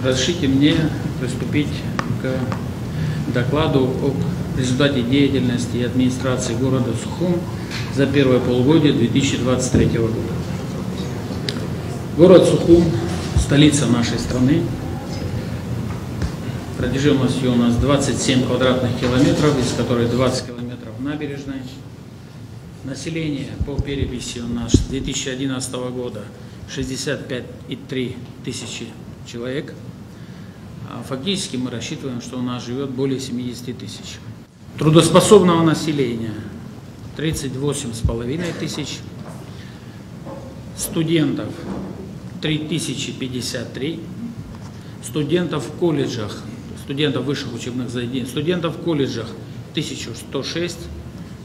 Разрешите мне приступить к докладу об результате деятельности администрации города Сухум за первое полугодие 2023 года. Город Сухум – столица нашей страны. Протяженностью у нас 27 квадратных километров, из которых 20 километров набережной. Население по переписи у нас с 2011 года 65,3 тысячи человек. А фактически мы рассчитываем, что у нас живет более 70 тысяч. Трудоспособного населения 38,5 тысяч. Студентов 3053. Студентов в колледжах, студентов высших учебных заведений, студентов в колледжах 1106.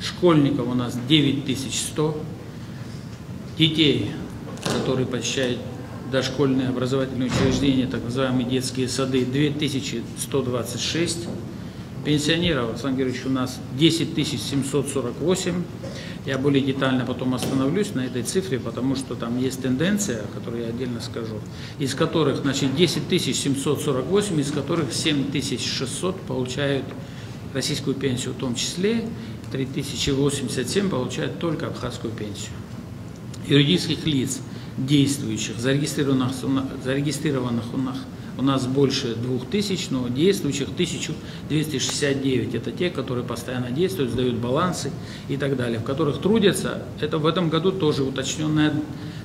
Школьников у нас 9100. Детей, которые посещают дошкольные образовательные учреждения, так называемые детские сады, 2126. Пенсионеров, Александр Георгиевич, у нас 10748. Я более детально потом остановлюсь на этой цифре, потому что там есть тенденция, о которой я отдельно скажу, из которых, значит, 10748, из которых 7600 получают российскую пенсию в том числе, 3087 получают только абхазскую пенсию. Юридических лиц, действующих, зарегистрированных у нас больше 2000, но действующих 1269. Это те, которые постоянно действуют, сдают балансы и так далее, в которых трудятся. Это в этом году тоже уточненная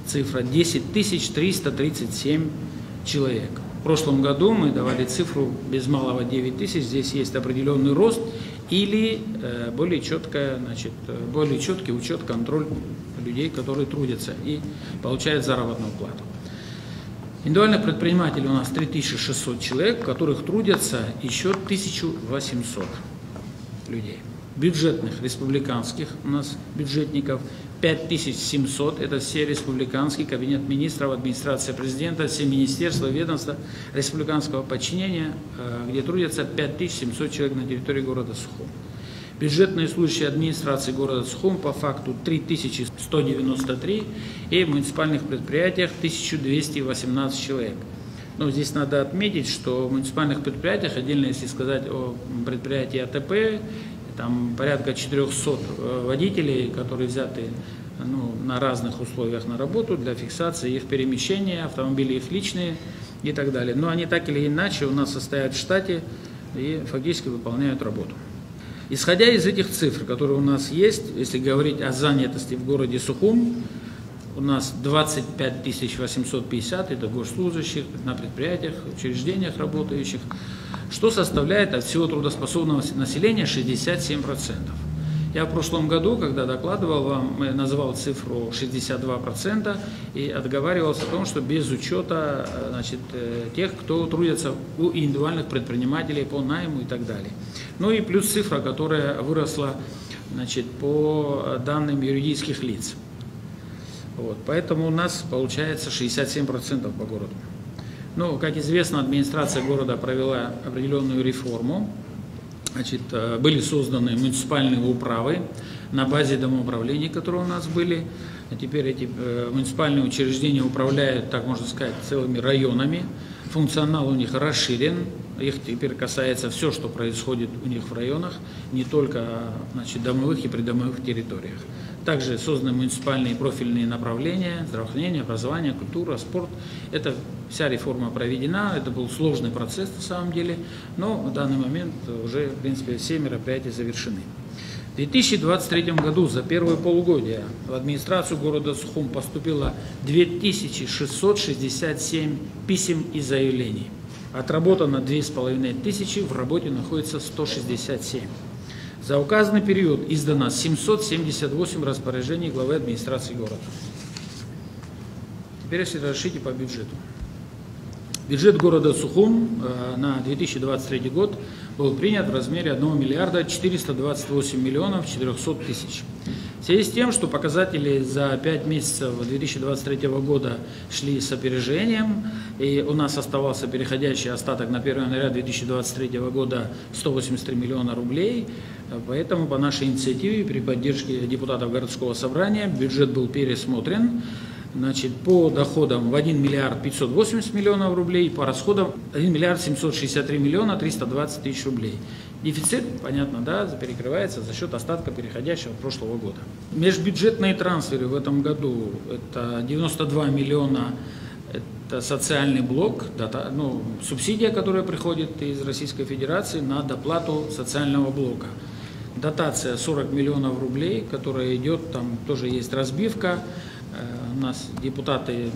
цифра 10337 человек. В прошлом году мы давали цифру без малого 9000, здесь есть определенный рост или более четкий учет, контроль людей, которые трудятся и получают заработную плату. Индивидуальных предпринимателей у нас 3600 человек, в которых трудятся еще 1800 людей. Бюджетных, республиканских у нас бюджетников 5700, это все республиканские, кабинет министров, администрация президента, все министерства, ведомства республиканского подчинения, где трудятся 5700 человек на территории города Сухум. Бюджетные служащие администрации города Сухум по факту 3193 и в муниципальных предприятиях 1218 человек. Но здесь надо отметить, что в муниципальных предприятиях, отдельно если сказать о предприятии АТП, там порядка 400 водителей, которые взяты на разных условиях на работу для фиксации их перемещения, автомобили их личные и так далее. Но они так или иначе у нас состоят в штате и фактически выполняют работу. Исходя из этих цифр, которые у нас есть, если говорить о занятости в городе Сухум, у нас 25 850, это госслужащих на предприятиях, учреждениях работающих, что составляет от всего трудоспособного населения 67%. Я в прошлом году, когда докладывал вам, называл цифру 62% и отговаривался о том, что без учета тех, кто трудится у индивидуальных предпринимателей по найму и так далее. Ну и плюс цифра, которая выросла по данным юридических лиц. Вот, поэтому у нас получается 67% по городу. Ну, как известно, администрация города провела определенную реформу. Были созданы муниципальные управы на базе домоуправлений, которые у нас были. А теперь эти муниципальные учреждения управляют, так можно сказать, целыми районами. Функционал у них расширен. Их теперь касается все, что происходит у них в районах, не только домовых и придомовых территориях. Также созданы муниципальные профильные направления: здравоохранение, образование, культура, спорт. Это вся реформа проведена, это был сложный процесс на самом деле, но в данный момент уже, в принципе, все мероприятия завершены. В 2023 году за первое полугодие в администрацию города Сухум поступило 2667 писем и заявлений. Отработано 2500, в работе находится 167. За указанный период издано 778 распоряжений главы администрации города. Теперь, если разрешите, по бюджету. Бюджет города Сухум на 2023 год был принят в размере 1 миллиарда 428 миллионов 400 тысяч. В связи с тем, что показатели за 5 месяцев 2023 года шли с опережением, и у нас оставался переходящий остаток на 1 января 2023 года 183 миллиона рублей, поэтому по нашей инициативе при поддержке депутатов городского собрания бюджет был пересмотрен Значит, по доходам в 1 миллиард 580 миллионов рублей, по расходам 1 миллиард 763 миллиона 320 тысяч рублей. Дефицит, понятно, да, перекрывается за счет остатка переходящего прошлого года. Межбюджетные трансферы в этом году это 92 миллиона, это социальный блок, субсидия, которая приходит из Российской Федерации на доплату социального блока. Дотация 40 миллионов рублей, которая идет, там тоже есть разбивка. У нас депутаты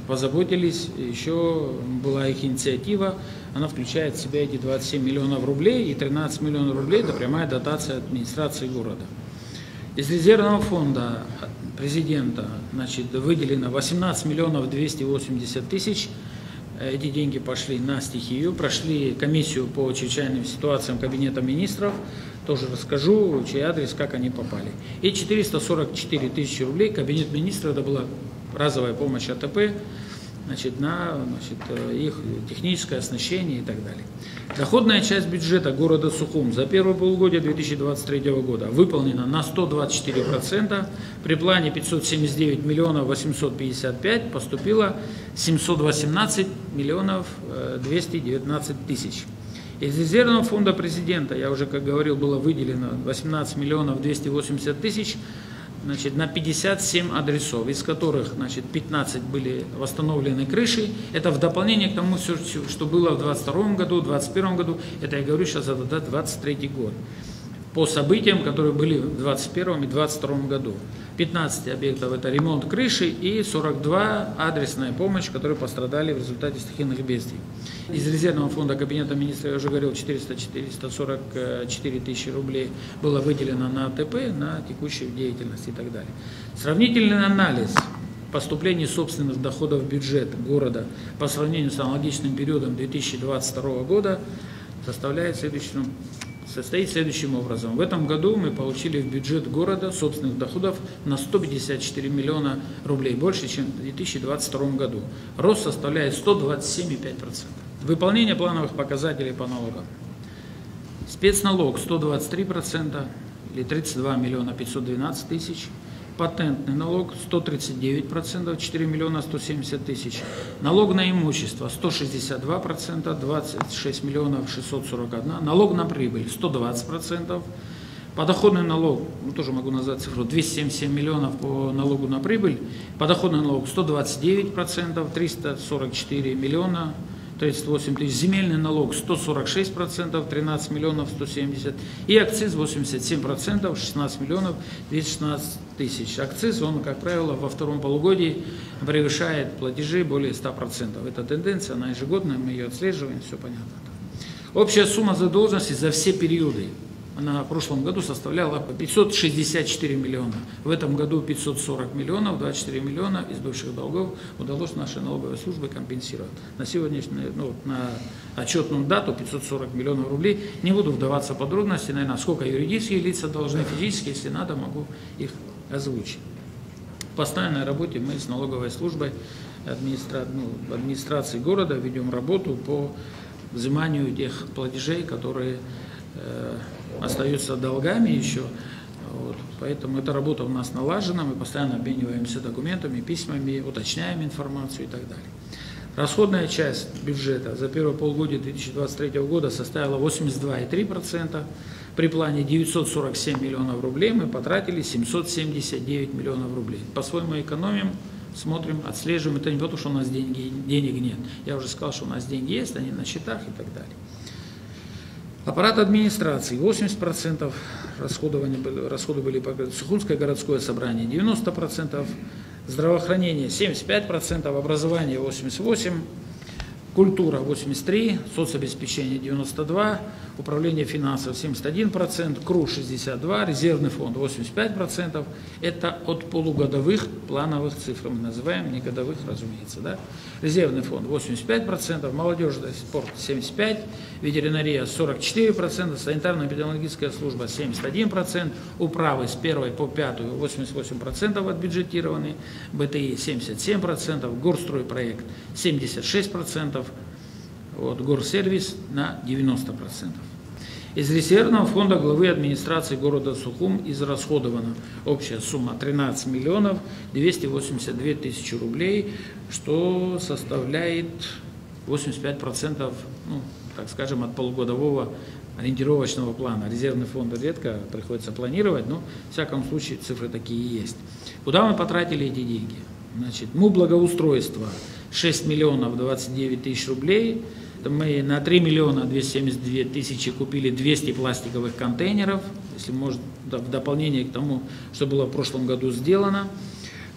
позаботились, еще была их инициатива, она включает в себя эти 27 миллионов рублей и 13 миллионов рублей – это прямая дотация администрации города. Из резервного фонда президента, значит, выделено 18 миллионов 280 тысяч. Эти деньги пошли на стихию, прошли комиссию по чрезвычайным ситуациям Кабинета министров, тоже расскажу, чей адрес, как они попали. И 444 тысячи рублей Кабинет министров, это была разовая помощь АТП, значит, на их техническое оснащение и так далее. Доходная часть бюджета города Сухум за первое полугодие 2023 года выполнена на 124%. При плане 579 миллионов 855 поступило 718 миллионов 219 тысяч. Из резервного фонда президента, я уже, как говорил, было выделено 18 миллионов 280 тысяч, значит, на 57 адресов, из которых, значит, 15 были восстановлены крыши. Это в дополнение к тому, что было в 2022 году, в 2021 году. Это я говорю сейчас за 2023 год. По событиям, которые были в 2021 и 2022 году. 15 объектов – это ремонт крыши и 42 адресная помощь, которые пострадали в результате стихийных бедствий. Из резервного фонда Кабинета министров, я уже говорил, 444 тысячи рублей было выделено на АТП, на текущую деятельность и так далее. Сравнительный анализ поступлений собственных доходов в бюджет города по сравнению с аналогичным периодом 2022 года состоит следующим образом. В этом году мы получили в бюджет города собственных доходов на 154 миллиона рублей, больше, чем в 2022 году. Рост составляет 127,5%. Выполнение плановых показателей по налогам. Спецналог 123% или 32 миллиона 512 тысяч. Патентный налог 139%, 4 миллиона 170 тысяч. Налог на имущество 162%, 26 миллионов 641. Налог на прибыль 120%. Подоходный налог, тоже могу назвать цифру, 277 миллионов по налогу на прибыль. Подоходный налог 129%, 344 миллиона 38 тысяч. Земельный налог 146%, 13 миллионов 170. И акциз 87%, 16 миллионов 216 тысяч. Акциз, он, как правило, во втором полугодии превышает платежи более 100%. Это тенденция, она ежегодная, мы ее отслеживаем, все понятно. Общая сумма задолженности за все периоды. Она в прошлом году составляла 564 миллиона. В этом году 540 миллионов, 24 миллиона из бывших долгов удалось нашей налоговой службе компенсировать. На сегодняшнюю, на отчетную дату 540 миллионов рублей. Не буду вдаваться в подробности, наверное, сколько юридические лица должны, физически, если надо, могу их озвучить. В постоянной работе мы с налоговой службой администрации города ведем работу по взиманию тех платежей, которые остаются долгами еще, поэтому эта работа у нас налажена, мы постоянно обмениваемся документами, письмами, уточняем информацию и так далее. Расходная часть бюджета за первое полугодие 2023 года составила 82,3%, при плане 947 миллионов рублей мы потратили 779 миллионов рублей. По-своему экономим, смотрим, отслеживаем, это не потому, что у нас денег нет, я уже сказал, что у нас деньги есть, они на счетах и так далее. Аппарат администрации 80% расходы были покрыты, Сухумское городское собрание 90%, здравоохранение 75%, образование 88%, культура 83%, соцобеспечение 92%, управление финансов 71%, КРУ 62%, резервный фонд 85%. Это от полугодовых плановых цифр, мы называем, не годовых, разумеется. Да? Резервный фонд 85%, молодежь и спорт 75%, ветеринария 44%, санитарно-эпидемиологическая служба 71%, управы с 1 по 5 88% отбюджетированы, БТИ 77%, горстройпроект 76%, горсервис на 90%. Из резервного фонда главы администрации города Сухум израсходована общая сумма 13 миллионов 282 тысячи рублей, что составляет 85%, ну, так скажем, от полугодового ориентировочного плана. Резервный фонд редко приходится планировать, но в всяком случае цифры такие есть. Куда мы потратили эти деньги? Значит, благоустройство 6 миллионов 29 тысяч рублей. Мы на 3 миллиона 272 тысячи купили 200 пластиковых контейнеров, если может, в дополнение к тому, что было в прошлом году сделано,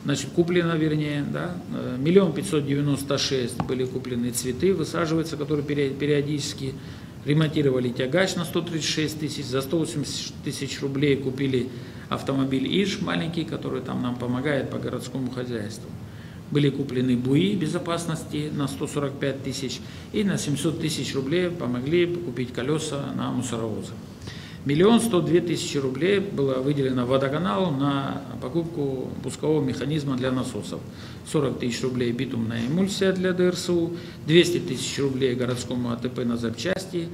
значит, куплено, вернее, да, 1 596 000 были куплены цветы, высаживаются, которые периодически, ремонтировали тягач на 136 тысяч, за 180 тысяч рублей купили автомобиль ИЖ маленький, который там нам помогает по городскому хозяйству. Были куплены буи безопасности на 145 тысяч и на 700 тысяч рублей помогли купить колеса на мусоровозы. 1 102 000 рублей было выделено водоканалу на покупку пускового механизма для насосов. 40 тысяч рублей битумная эмульсия для ДРСУ, 200 тысяч рублей городскому АТП на запчасти.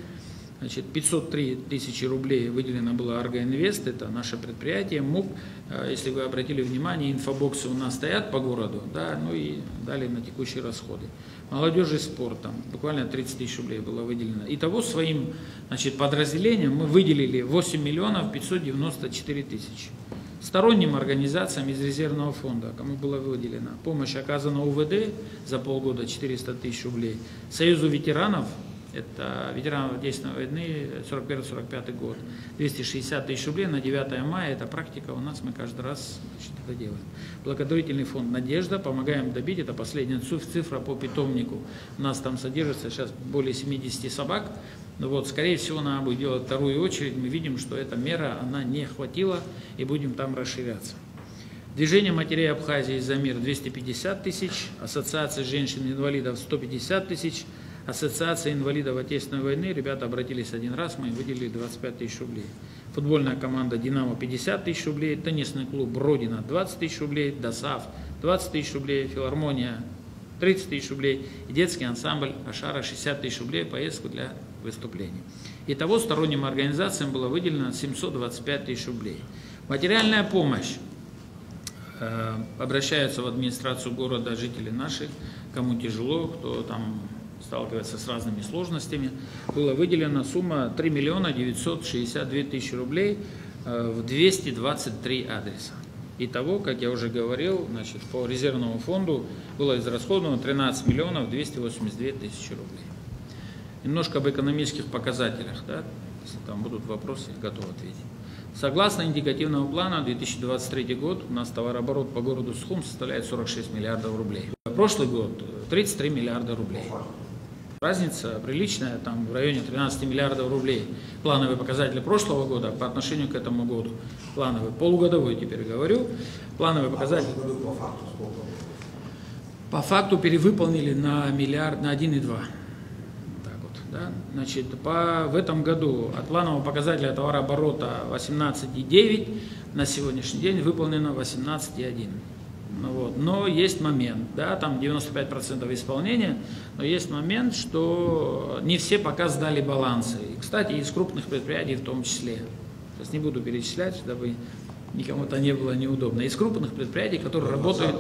Значит, 503 тысячи рублей выделено было Аргоинвест, это наше предприятие, МУП. Если вы обратили внимание, инфобоксы у нас стоят по городу, да, ну и далее на текущие расходы. Молодежь и спорт, там буквально 30 тысяч рублей было выделено. Итого своим, значит, подразделениям мы выделили 8 миллионов 594 тысячи. Сторонним организациям из резервного фонда, кому было выделено помощь оказана УВД за полгода 400 тысяч рублей, Союзу ветеранов, это ветеранов Отечественной войны 41-45 год, 260 тысяч рублей на 9 мая, это практика у нас, мы каждый раз, значит, это делаем. Благотворительный фонд «Надежда», помогаем добить, это последняя цифра по питомнику, у нас там содержится сейчас более 70 собак, но вот, скорее всего, надо будет делать вторую очередь, мы видим, что эта мера, она не хватила, и будем там расширяться. Движение матерей Абхазии «За мир» 250 тысяч, Ассоциация женщин-инвалидов 150 тысяч, Ассоциация инвалидов Отечественной войны, ребята обратились один раз, мы им выделили 25 тысяч рублей. Футбольная команда «Динамо» 50 тысяч рублей, теннисный клуб «Родина» 20 тысяч рублей, ДОСАВ 20 тысяч рублей, филармония 30 тысяч рублей и детский ансамбль «Ашара» 60 тысяч рублей, поездку для выступлений. Итого сторонним организациям было выделено 725 тысяч рублей. Материальная помощь. Обращаются в администрацию города жители наши, кому тяжело, кто там сталкивается с разными сложностями. Была выделена сумма 3 миллиона 962 тысячи рублей в 223 адреса. Итого, как я уже говорил, значит, по резервному фонду было израсходовано 13 миллионов 282 тысячи рублей. Немножко об экономических показателях, да? Если там будут вопросы, я готов ответить. Согласно индикативному плану, 2023 год у нас товарооборот по городу Сухум составляет 46 миллиардов рублей. Прошлый год 33 миллиарда рублей. Разница приличная, там в районе 13 миллиардов рублей. Плановые показатели прошлого года по отношению к этому году. Плановые, полугодовой теперь говорю. Плановые показатели. По факту перевыполнили на миллиард, на 1,2. Так вот, да? Значит, в этом году от планового показателя товарооборота 18,9 на сегодняшний день выполнено 18,1. Вот. Но есть момент, да, там 95% исполнения, но есть момент, что не все пока сдали балансы. И, кстати, из крупных предприятий в том числе. Сейчас не буду перечислять, чтобы никому-то не было неудобно. Из крупных предприятий, которые работают,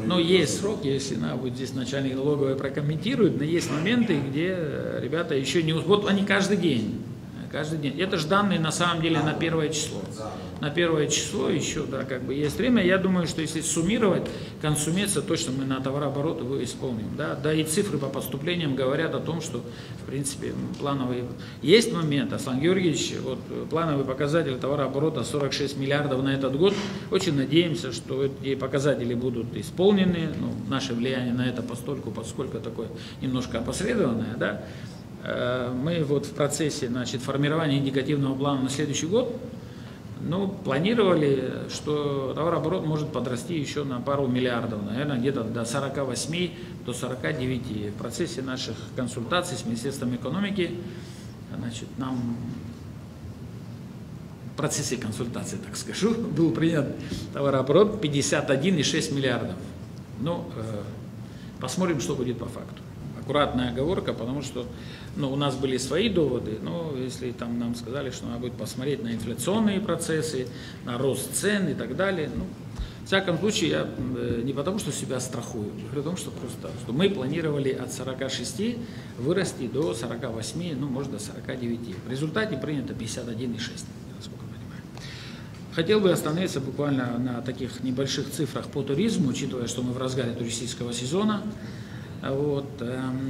но есть сроки, если надо будет здесь начальник налоговой прокомментирует, но есть моменты, где ребята еще не... Вот они каждый день. Каждый день. Это же данные на самом деле на 1 число. На 1 число еще, да, как бы есть время. Я думаю, что если суммировать, консуметься, точно мы на товарооборот его исполним. Да? Да и цифры по поступлениям говорят о том, что, в принципе, плановые... Есть момент, Аслан Георгиевич, вот плановый показатель товарооборота 46 миллиардов на этот год. Очень надеемся, что эти показатели будут исполнены. Ну, наше влияние на это поскольку такое немножко опосредованное, да. Мы вот в процессе, значит, формирования индикативного плана на следующий год, ну, планировали, что товарооборот может подрасти еще на пару миллиардов, наверное, где-то до 48, до 49. В процессе наших консультаций с Министерством экономики, значит, нам в процессе консультации, так скажу, был принят товарооборот 51,6 миллиардов. Ну, посмотрим, что будет по факту. аккуратная оговорка, потому что у нас были свои доводы, но если там нам сказали, что надо будет посмотреть на инфляционные процессы, на рост цен и так далее, в всяком случае, я не потому, что себя страхую, говорю о том, что просто что мы планировали от 46 вырасти до 48, может до 49. В результате принято 51,6, насколько я понимаю. Хотел бы остановиться буквально на таких небольших цифрах по туризму, учитывая, что мы в разгаре туристического сезона.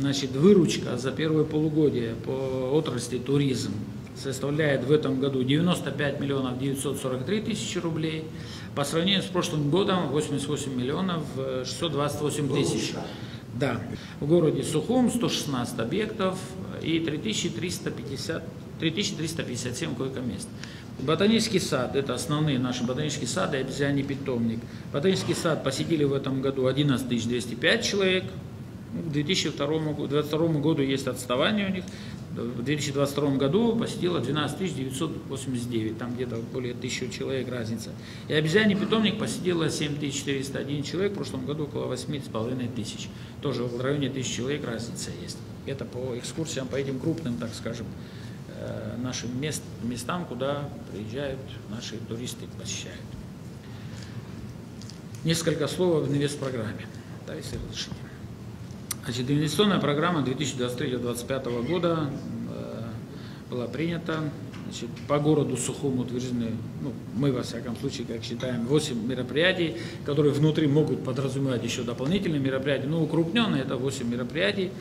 Значит, выручка за первое полугодие по отрасли туризм составляет в этом году 95 миллионов 943 тысячи рублей. По сравнению с прошлым годом 88 миллионов 628 тысяч. Да. В городе Сухум 116 объектов и 3357 койко-мест. Ботанический сад, это основные наши ботанические сады, обезьяний питомник. Ботанический сад посетили в этом году 11 205 человек. К 2022 году есть отставание у них. В 2022 году посетило 12 989, там где-то более 1000 человек разница. И обезьяний питомник посетило 7401 человек, в прошлом году около 8500. Тоже в районе 1000 человек разница есть. Это по экскурсиям, по этим крупным, так скажем, нашим местам, куда приезжают наши туристы, посещают. Несколько слов об инвестпрограмме. Да, если разрешите. Значит, инвестиционная программа 2023-2025 года была принята. Значит, по городу Сухум утверждены, мы во всяком случае, как считаем, 8 мероприятий, которые внутри могут подразумевать еще дополнительные мероприятия, но укрупненные это 8 мероприятий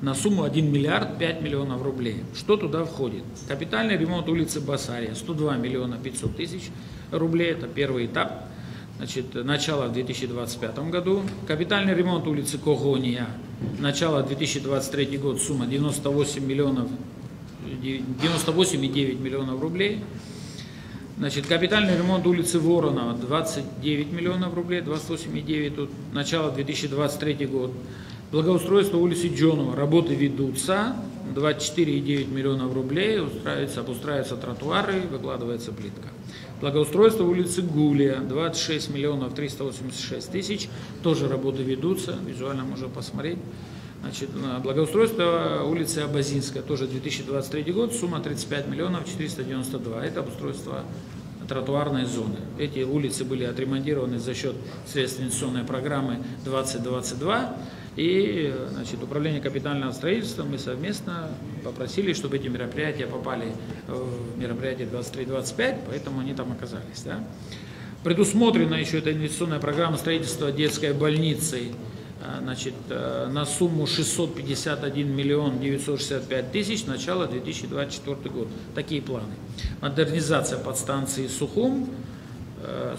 на сумму 1 миллиард 5 миллионов рублей. Что туда входит? Капитальный ремонт улицы Басария 102 миллиона 500 тысяч рублей, это первый этап. Значит, начало в 2025 году. Капитальный ремонт улицы Когония, начало 2023 год, сумма 98,9 миллионов рублей. Значит, капитальный ремонт улицы Воронова 29 миллионов рублей, 28,9, тут начало 2023 год. Благоустройство улицы Джонова, работы ведутся, 24,9 миллионов рублей, обустраиваются тротуары, выкладывается плитка. Благоустройство улицы Гулия, 26 миллионов 386 тысяч, тоже работы ведутся, визуально можно посмотреть. Значит, благоустройство улицы Абазинская, тоже 2023 год, сумма 35 миллионов 492, это обустройство тротуарной зоны. Эти улицы были отремонтированы за счет средств инвестиционной программы 2022. И, значит, управление капитального строительства мы совместно попросили, чтобы эти мероприятия попали в мероприятие 23-25, поэтому они там оказались. Да? Предусмотрена еще эта инвестиционная программа строительства детской больницы, значит, на сумму 651 миллион 965 тысяч, начало 2024 год. Такие планы. Модернизация подстанции Сухум.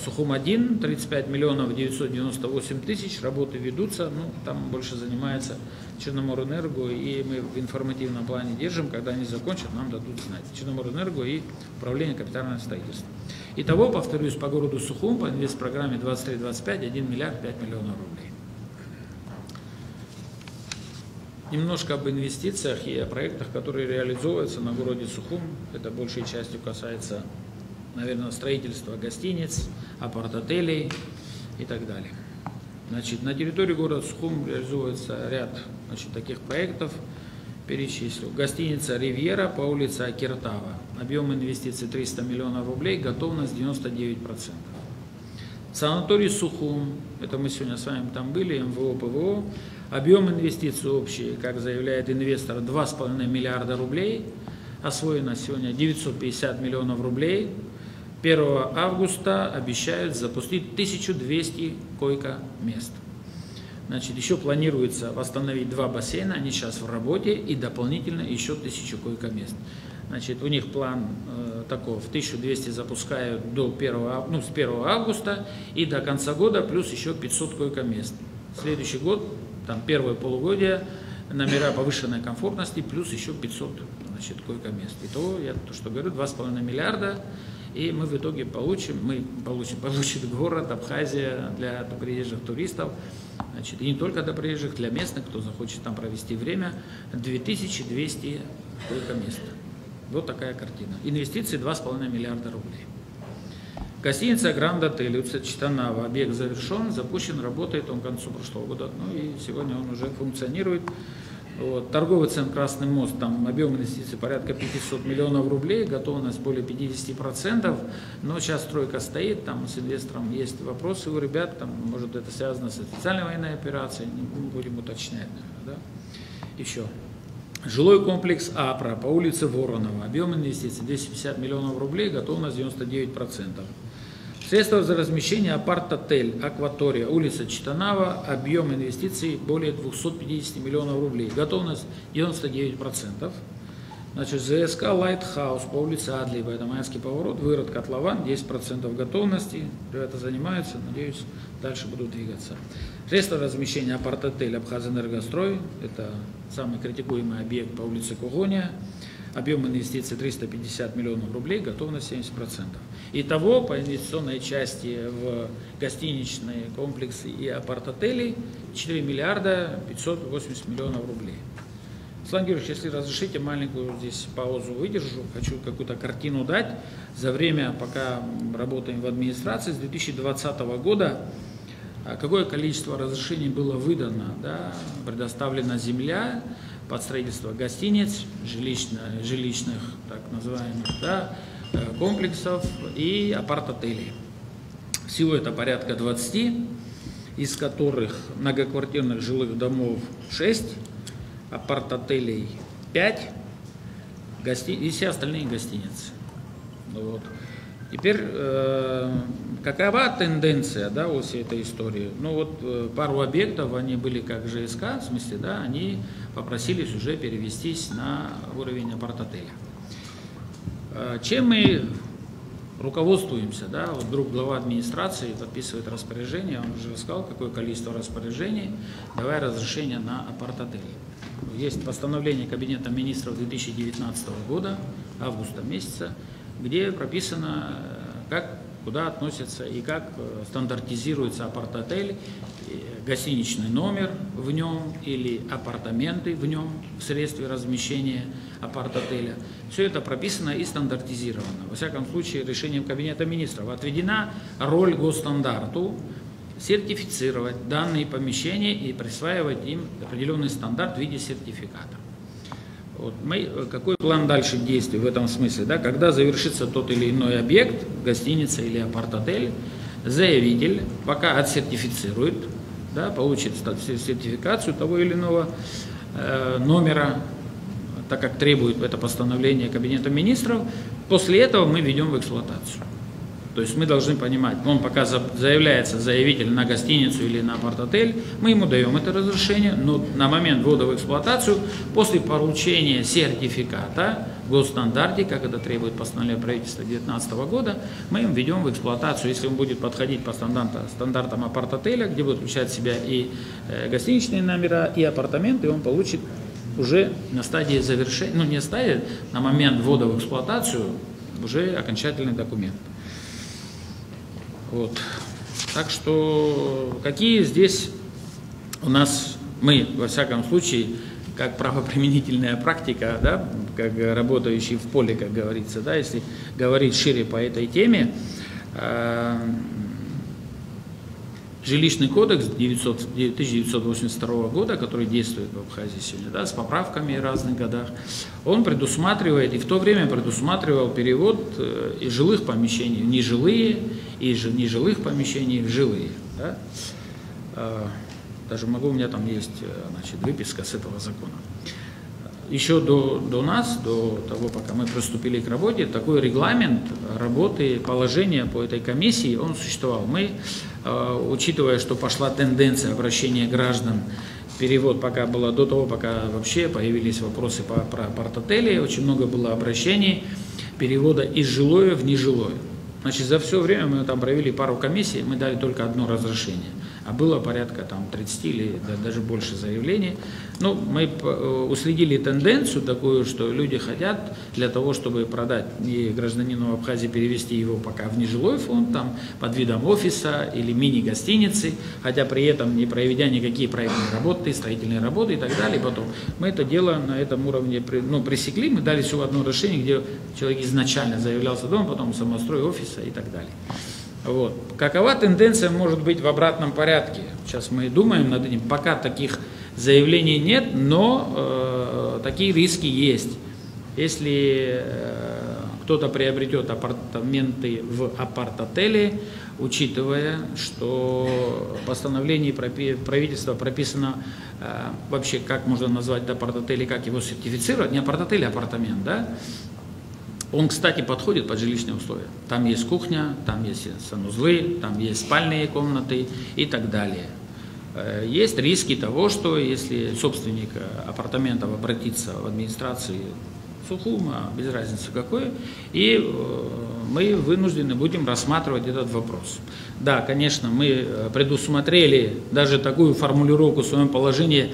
Сухум-1, 35 миллионов 998 тысяч, работы ведутся, там больше занимается Черноморэнерго, и мы в информативном плане держим, когда они закончат, нам дадут знать. Черноморэнерго и управление капитального строительства. Итого, повторюсь, по городу Сухум, по инвестпрограмме 23-25, 1 миллиард 5 миллионов рублей. Немножко об инвестициях и о проектах, которые реализовываются на городе Сухум, это большей частью касается, наверное, строительство гостиниц, апарт-отелей и так далее. Значит, на территории города Сухум реализуется ряд, значит, таких проектов, перечислю. Гостиница «Ривьера» по улице Акиртава. Объем инвестиций 300 миллионов рублей, готовность 99%. Санаторий Сухум, это мы сегодня с вами там были, МВО, ПВО. Объем инвестиций общий, как заявляет инвестор, 2,5 миллиарда рублей. Освоено сегодня 950 миллионов рублей. 1 августа обещают запустить 1200 койко-мест. Значит, еще планируется восстановить 2 бассейна, они сейчас в работе, и дополнительно еще 1000 койко-мест. Значит, у них план таков: 1200 запускают с 1 августа и до конца года плюс еще 500 койко-мест. Следующий год, там первое полугодие, номера повышенной комфортности плюс еще 500, значит, койко-мест. Итого, я то, что говорю, 2,5 миллиарда. И мы в итоге получит город Абхазия для приезжих туристов, значит, и не только для приезжих, для местных, кто захочет там провести время, 2200 койко-мест. Вот такая картина. Инвестиции 2,5 миллиарда рублей. Гостиница Гранд Отель, улица Читанава. Объект завершен, запущен, работает он к концу прошлого года. И сегодня он уже функционирует. Вот. Торговый центр «Красный мост», там объем инвестиций порядка 500 миллионов рублей, готовность более 50%, но сейчас стройка стоит, там с инвестором есть вопросы у ребят, там, может это связано с специальной военной операцией, не будем уточнять, наверное, да? Еще. Жилой комплекс «Апра» по улице Воронова, объем инвестиций 250 миллионов рублей, готовность 99%. Средства за размещение апарт-отель «Акватория», улица Читанава, объем инвестиций более 250 миллионов рублей, готовность 99%. Значит, ЗСК «Лайтхаус» по улице Адлиева, это Майский поворот, вырод котлован, 10% готовности, ребята занимаются, надеюсь, дальше будут двигаться. Средства размещения апарт-отель «Абхазэнергострой», это самый критикуемый объект по улице Кугония, объем инвестиций 350 миллионов рублей, готовность 70%. Итого по инвестиционной части в гостиничные комплексы и апарт-отели 4 миллиарда 580 миллионов рублей. Руслан Георгиевич, если разрешите, маленькую здесь паузу выдержу, хочу какую-то картину дать. За время, пока работаем в администрации, с 2020 года какое количество разрешений было выдано, да, предоставлена земля под строительство гостиниц, жилищных так называемых, да, комплексов и апарт-отелей. Всего это порядка 20, из которых многоквартирных жилых домов 6, апарт-отелей 5, и все остальные гостиницы. Вот. Теперь, какова тенденция, да, у всей этой истории? Ну вот пару объектов, они были как ЖСК, в смысле, да, они попросились уже перевестись на уровень апарт-отеля. Чем мы руководствуемся, да, вот вдруг глава администрации подписывает распоряжение, он уже рассказал, какое количество распоряжений, давая разрешение на апарт-отель. Есть постановление Кабинета министров 2019 года, августа месяца, где прописано, как, куда относятся и как стандартизируется апарт-отель, гостиничный номер в нем или апартаменты в нем в средстве размещения апарт-отеля. Все это прописано и стандартизировано. Во всяком случае, решением Кабинета министров отведена роль госстандарту сертифицировать данные помещения и присваивать им определенный стандарт в виде сертификата. Вот какой план дальше действий в этом смысле? Да? Когда завершится тот или иной объект, гостиница или апарт-отель, заявитель пока отсертифицирует, да, получит сертификацию того или иного номера, так как требует это постановление Кабинета министров, после этого мы ведем в эксплуатацию. То есть мы должны понимать, он пока заявляется заявитель на гостиницу или на апарт-отель, мы ему даем это разрешение, но на момент ввода в эксплуатацию, после получения сертификата в госстандарте, как это требует постановление правительства 2019 года, мы им введем в эксплуатацию, если он будет подходить по стандартам апарт-отеля, где будет включать в себя и гостиничные номера, и апартаменты, он получит уже на стадии завершения, ну не стадии, на момент ввода в эксплуатацию уже окончательный документ. Вот. Так что какие здесь у нас, мы во всяком случае, как правоприменительная практика, да, как работающий в поле, как говорится, да, если говорить шире по этой теме, жилищный кодекс 1982 года, который действует в Абхазии сегодня, да, с поправками в разных годах, он предусматривает, и в то время предусматривал перевод из жилых помещений в нежилые, и из нежилых помещений в жилые. Да. Даже могу, у меня там есть, значит, выписка с этого закона. Еще до нас, до того, пока мы приступили к работе, такой регламент работы, положение по этой комиссии, он существовал. Мы, учитывая, что пошла тенденция обращения граждан, перевод пока было до того, пока вообще появились вопросы про апарт-отели, очень много было обращений перевода из жилое в нежилое. Значит, за все время мы там провели пару комиссий, мы дали только одно разрешение. А было порядка там 30 или даже больше заявлений. Ну, мы уследили тенденцию такую, что люди хотят для того, чтобы продать и гражданину Абхазии, перевести его пока в нежилой фонд, там, под видом офиса или мини-гостиницы, хотя при этом не проведя никакие проектные работы, строительные работы и так далее. Потом мы это дело на этом уровне пресекли, мы дали всего одно решение, где человек изначально заявлялся дома, потом самострой офиса и так далее. Вот. Какова тенденция может быть в обратном порядке? Сейчас мы думаем над этим, пока таких Заявлений нет, но такие риски есть. Если кто-то приобретет апартаменты в апарт-отеле, учитывая, что в постановлении правительства прописано вообще, как можно назвать апарт-отель и как его сертифицировать, не апарт-отель, а апартамент, да? Он, кстати, подходит под жилищные условия. Там есть кухня, там есть санузлы, там есть спальные комнаты и так далее. Есть риски того, что если собственник апартаментов обратится в администрацию Сухума, без разницы какой, и мы вынуждены будем рассматривать этот вопрос. Да, конечно, мы предусмотрели даже такую формулировку в своем положении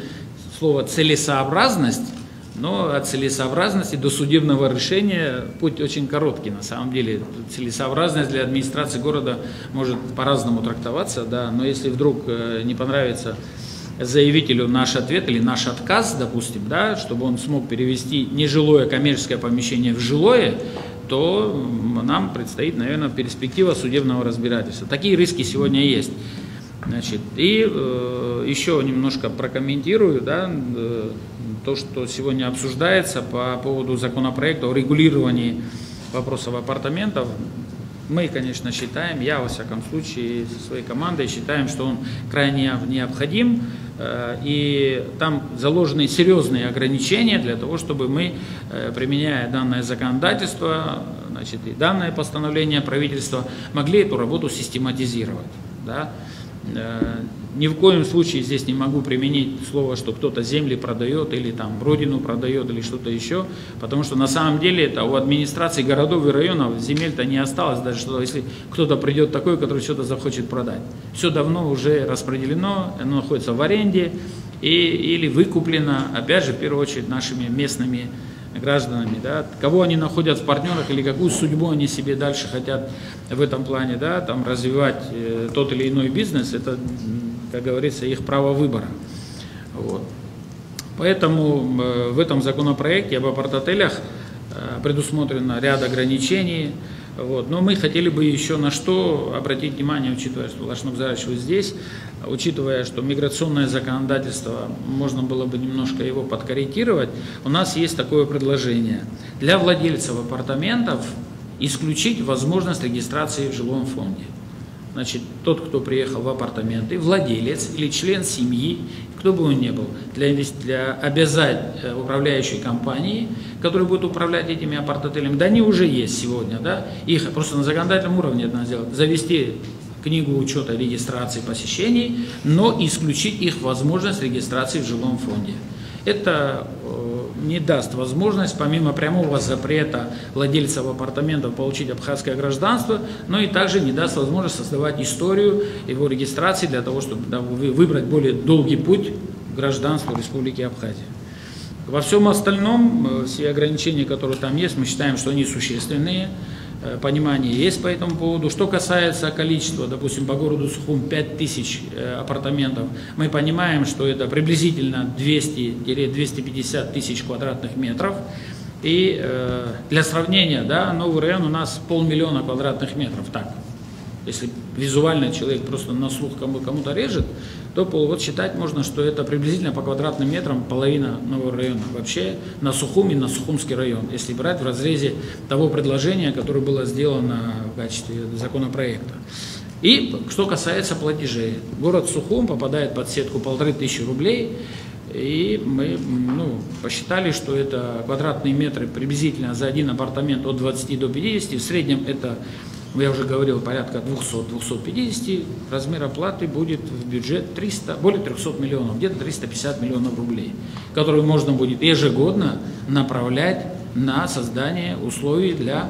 слова «целесообразность», но от целесообразности до судебного решения путь очень короткий на самом деле. Целесообразность для администрации города может по-разному трактоваться, да, но если вдруг не понравится заявителю наш ответ или наш отказ, допустим, да, чтобы он смог перевести нежилое коммерческое помещение в жилое, то нам предстоит, наверное, перспектива судебного разбирательства. Такие риски сегодня есть. Значит, и еще немножко прокомментирую, да, то, что сегодня обсуждается по поводу законопроекта о регулировании вопросов апартаментов. Мы, конечно, считаем, я, во всяком случае, со своей командой считаем, что он крайне необходим, и там заложены серьезные ограничения для того, чтобы мы, применяя данное законодательство, значит, и данное постановление правительства, могли эту работу систематизировать. Да? Ни в коем случае здесь не могу применить слово, что кто-то земли продает или там родину продает или что-то еще, потому что на самом деле это у администрации городов и районов земель-то не осталось, даже что если кто-то придет такой, который что-то захочет продать. Все давно уже распределено, оно находится в аренде или выкуплено, опять же, в первую очередь, нашими местными гражданами, да, кого они находят в партнерах или какую судьбу они себе дальше хотят в этом плане, да, там, развивать тот или иной бизнес, это, как говорится, их право выбора. Вот. Поэтому в этом законопроекте об апарт-отелях предусмотрено ряд ограничений. Вот. Но мы хотели бы еще на что обратить внимание, учитывая, что Лашнук Зарович вы здесь, учитывая, что миграционное законодательство, можно было бы немножко его подкорректировать, у нас есть такое предложение. Для владельцев апартаментов исключить возможность регистрации в жилом фонде. Значит, тот, кто приехал в апартаменты, владелец или член семьи, кто бы он ни был, для обязать управляющей компании, которая будет управлять этими апарт-отелями, да они уже есть сегодня, да, их просто на законодательном уровне это надо сделать, завести книгу учета регистрации посещений, но исключить их возможность регистрации в жилом фонде. Это не даст возможность, помимо прямого запрета владельцев апартаментов получить абхазское гражданство, но и также не даст возможность создавать историю его регистрации для того, чтобы выбрать более долгий путь к гражданству Республики Абхазия. Во всем остальном, все ограничения, которые там есть, мы считаем, что они существенные. Понимание есть по этому поводу. Что касается количества, допустим, по городу Сухум 5000 апартаментов, мы понимаем, что это приблизительно 200-250 тысяч квадратных метров. И для сравнения, да, новый район у нас 500 000 квадратных метров. Так, если визуально человек просто на слух кому-то режет, то вот считать можно, что это приблизительно по квадратным метрам половина нового района. Вообще на Сухум и на Сухумский район, если брать в разрезе того предложения, которое было сделано в качестве законопроекта. И что касается платежей, город Сухум попадает под сетку 1500 рублей, и мы посчитали, что это квадратные метры приблизительно за один апартамент от 20 до 50, в среднем это, я уже говорил, порядка 200-250, размер оплаты будет в бюджет более 300 миллионов, где-то 350 миллионов рублей, которые можно будет ежегодно направлять на создание условий для,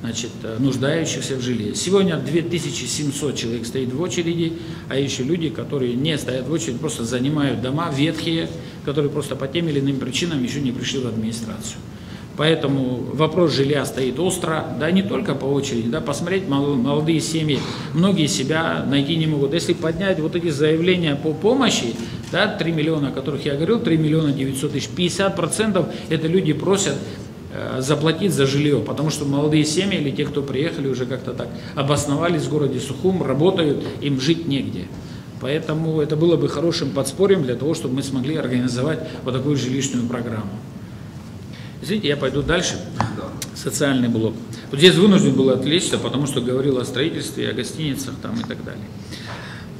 значит, нуждающихся в жилье. Сегодня 2700 человек стоит в очереди, а еще люди, которые не стоят в очереди, просто занимают дома ветхие, которые просто по тем или иным причинам еще не пришли в администрацию. Поэтому вопрос жилья стоит остро, да, не только по очереди, да, посмотреть молодые семьи, многие себя найти не могут. Если поднять вот эти заявления по помощи, да, 3 миллиона, о которых я говорил, 3 900 000, 50% это люди просят заплатить за жилье, потому что молодые семьи или те, кто приехали, уже как-то так обосновались в городе Сухум, работают, им жить негде. Поэтому это было бы хорошим подспорьем для того, чтобы мы смогли организовать вот такую жилищную программу. Извините, я пойду дальше. Социальный блок. Вот здесь вынужден был отвлечься, потому что говорил о строительстве, о гостиницах там и так далее.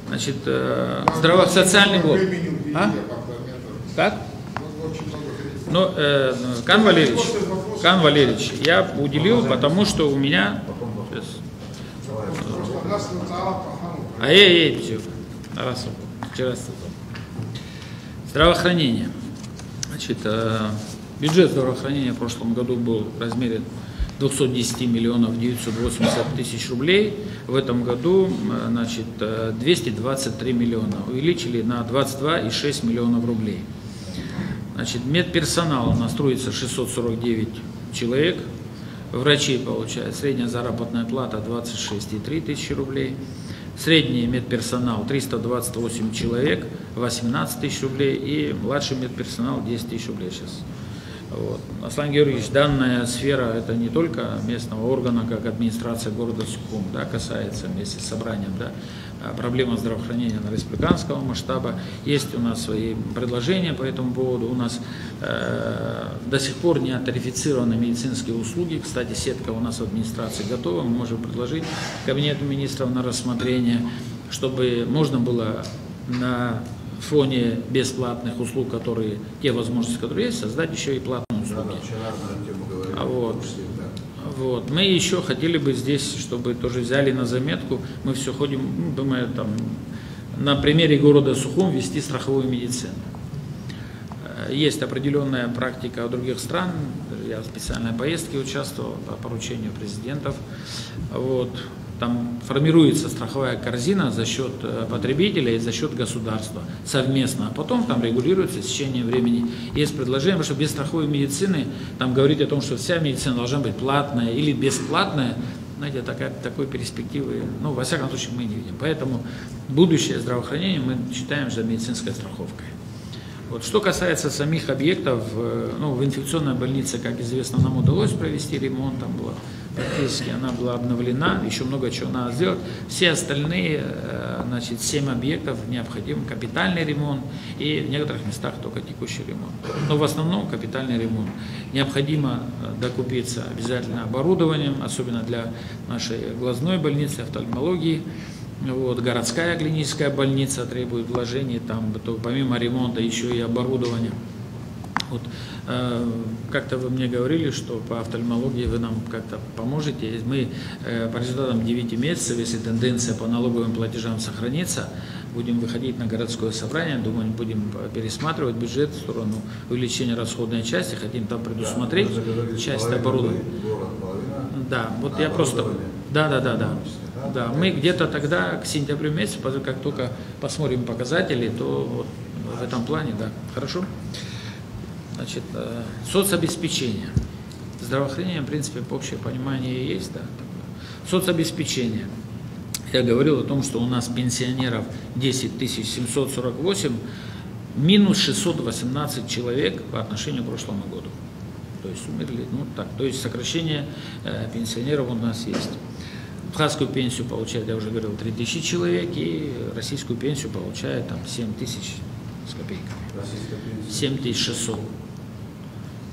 Значит, социальный блок. А? Как? Ну, Кан Валерьевич, я уделил, потому что у меня... Здравоохранение. Значит, бюджет здравоохранения в прошлом году был в размере 210 миллионов 980 тысяч рублей. В этом году, значит, 223 миллиона. Увеличили на 22,6 миллионов рублей. Значит, медперсонал у нас трудится 649 человек. Врачей получают средняя заработная плата 26,3 тысячи рублей. Средний медперсонал 328 человек, 18 тысяч рублей. И младший медперсонал 10 тысяч рублей сейчас. Вот. Аслан Георгиевич, данная сфера это не только местного органа, как администрация города Сухум, да, касается вместе с собранием, да, проблема здравоохранения на республиканского масштаба. Есть у нас свои предложения по этому поводу. У нас до сих пор не тарифицированы медицинские услуги. Кстати, сетка у нас в администрации готова. Мы можем предложить кабинету министров на рассмотрение, чтобы можно было на фоне бесплатных услуг, которые, те возможности, которые есть, создать еще и платные услуги. Вот. Мы еще хотели бы здесь, чтобы тоже взяли на заметку, мы все ходим, думаю, там, на примере города Сухум вести страховую медицину. Есть определенная практика в других стран, я в специальной поездке участвовал по поручению президентов. Вот. Там формируется страховая корзина за счет потребителя и за счет государства совместно, а потом там регулируется в течение времени. Есть предложение, потому что без страховой медицины, там говорить о том, что вся медицина должна быть платная или бесплатная, знаете, такой перспективы, ну, во всяком случае, мы не видим. Поэтому будущее здравоохранения мы считаем за медицинской страховкой. Вот. Что касается самих объектов, ну, в инфекционной больнице, как известно, нам удалось провести ремонт, там была практически она была обновлена, еще много чего надо сделать. Все остальные, значит, 7 объектов необходим капитальный ремонт и в некоторых местах только текущий ремонт. Но в основном капитальный ремонт. Необходимо докупиться обязательно оборудованием, особенно для нашей глазной больницы, офтальмологии. Вот, городская клиническая больница требует вложений, там, помимо ремонта еще и оборудования. Вот, как-то вы мне говорили, что по офтальмологии вы нам как-то поможете. Мы по результатам 9 месяцев, если тенденция по налоговым платежам сохранится, будем выходить на городское собрание, думаю, будем пересматривать бюджет в сторону увеличения расходной части, хотим там предусмотреть часть оборудования. Да, вот я просто... Да, мы где-то тогда, к сентябрю месяцу, как только посмотрим показатели, то вот в этом плане, да, хорошо. Значит, соцобеспечение. Здравоохранение, в принципе, общее понимание есть, да. Соцобеспечение. Я говорил о том, что у нас пенсионеров 10 748, минус 618 человек по отношению к прошлому году. То есть умерли, ну так, то есть сокращение пенсионеров у нас есть. Абхазскую пенсию получает, я уже говорил, 3000 человек, и российскую пенсию получает там 7000 с копейками. 7600.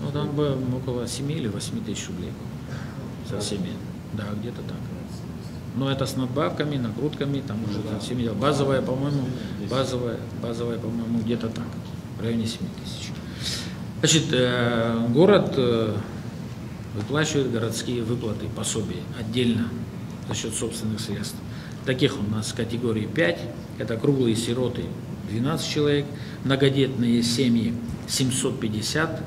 Ну там бы около 7 или 8 тысяч рублей со всеми. Да, где-то так. Но это с надбавками, накрутками, там уже там 7, базовая, по-моему, где-то так, в районе 7 тысяч. Значит, город выплачивает городские выплаты, пособия отдельно за счет собственных средств. Таких у нас категории 5, это круглые сироты 12 человек, многодетные семьи 750,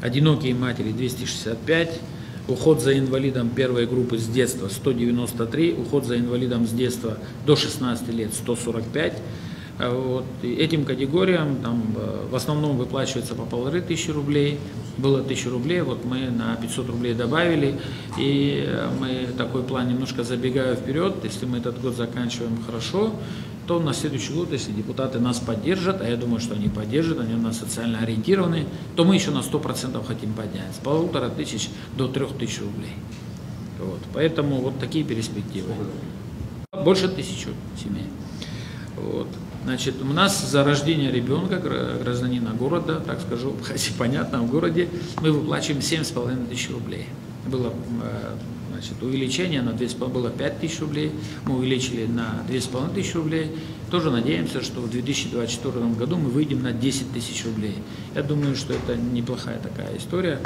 одинокие матери 265, уход за инвалидом первой группы с детства 193, уход за инвалидом с детства до 16 лет 145. Вот. Этим категориям там, в основном выплачивается по 1500 рублей, было 1000 рублей, вот мы на 500 рублей добавили, и мы такой план немножко забегаю вперед, если мы этот год заканчиваем хорошо, то на следующий год, если депутаты нас поддержат, а я думаю, что они поддержат, они у нас социально ориентированы, то мы еще на 100% хотим поднять, с 1500 до 3000 рублей. Вот. Поэтому вот такие перспективы. Больше 1000 семей. Вот. Значит, у нас за рождение ребенка, гражданина города, так скажу, понятно, в городе, мы выплачиваем 7,5 тысяч рублей. Было, значит, увеличение на 2,5, было 5 тысяч рублей, мы увеличили на 2,5 тысячи рублей. Тоже надеемся, что в 2024 году мы выйдем на 10 тысяч рублей. Я думаю, что это неплохая такая история.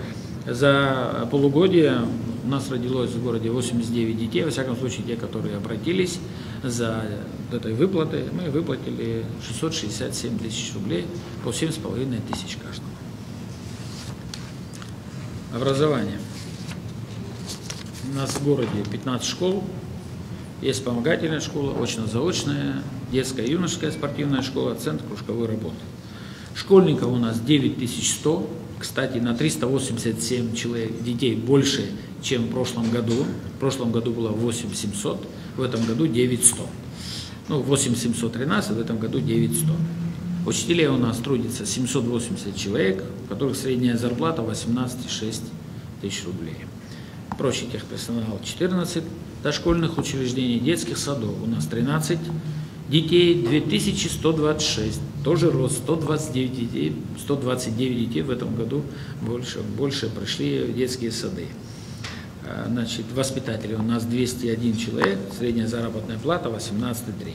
За полугодие у нас родилось в городе 89 детей, во всяком случае те, которые обратились за этой выплатой, мы выплатили 667 тысяч рублей по 7,5 тысяч каждому. Образование. У нас в городе 15 школ, есть вспомогательная школа, очно-заочная, детская и юношеская спортивная школа, центр кружковой работы. Школьников у нас 9100, кстати, на 387 человек, детей больше, чем в прошлом году. В прошлом году было 8700, в этом году 9100. Ну, 8713, в этом году 9100. Учителей у нас трудится 780 человек, у которых средняя зарплата 18,6 тысяч рублей. Прочий техперсонал 14, дошкольных учреждений, детских садов у нас 13, детей 2126, тоже рост, 129 детей, 129 детей в этом году больше пришли в детские сады. Значит, воспитатели у нас 201 человек, средняя заработная плата 18,3.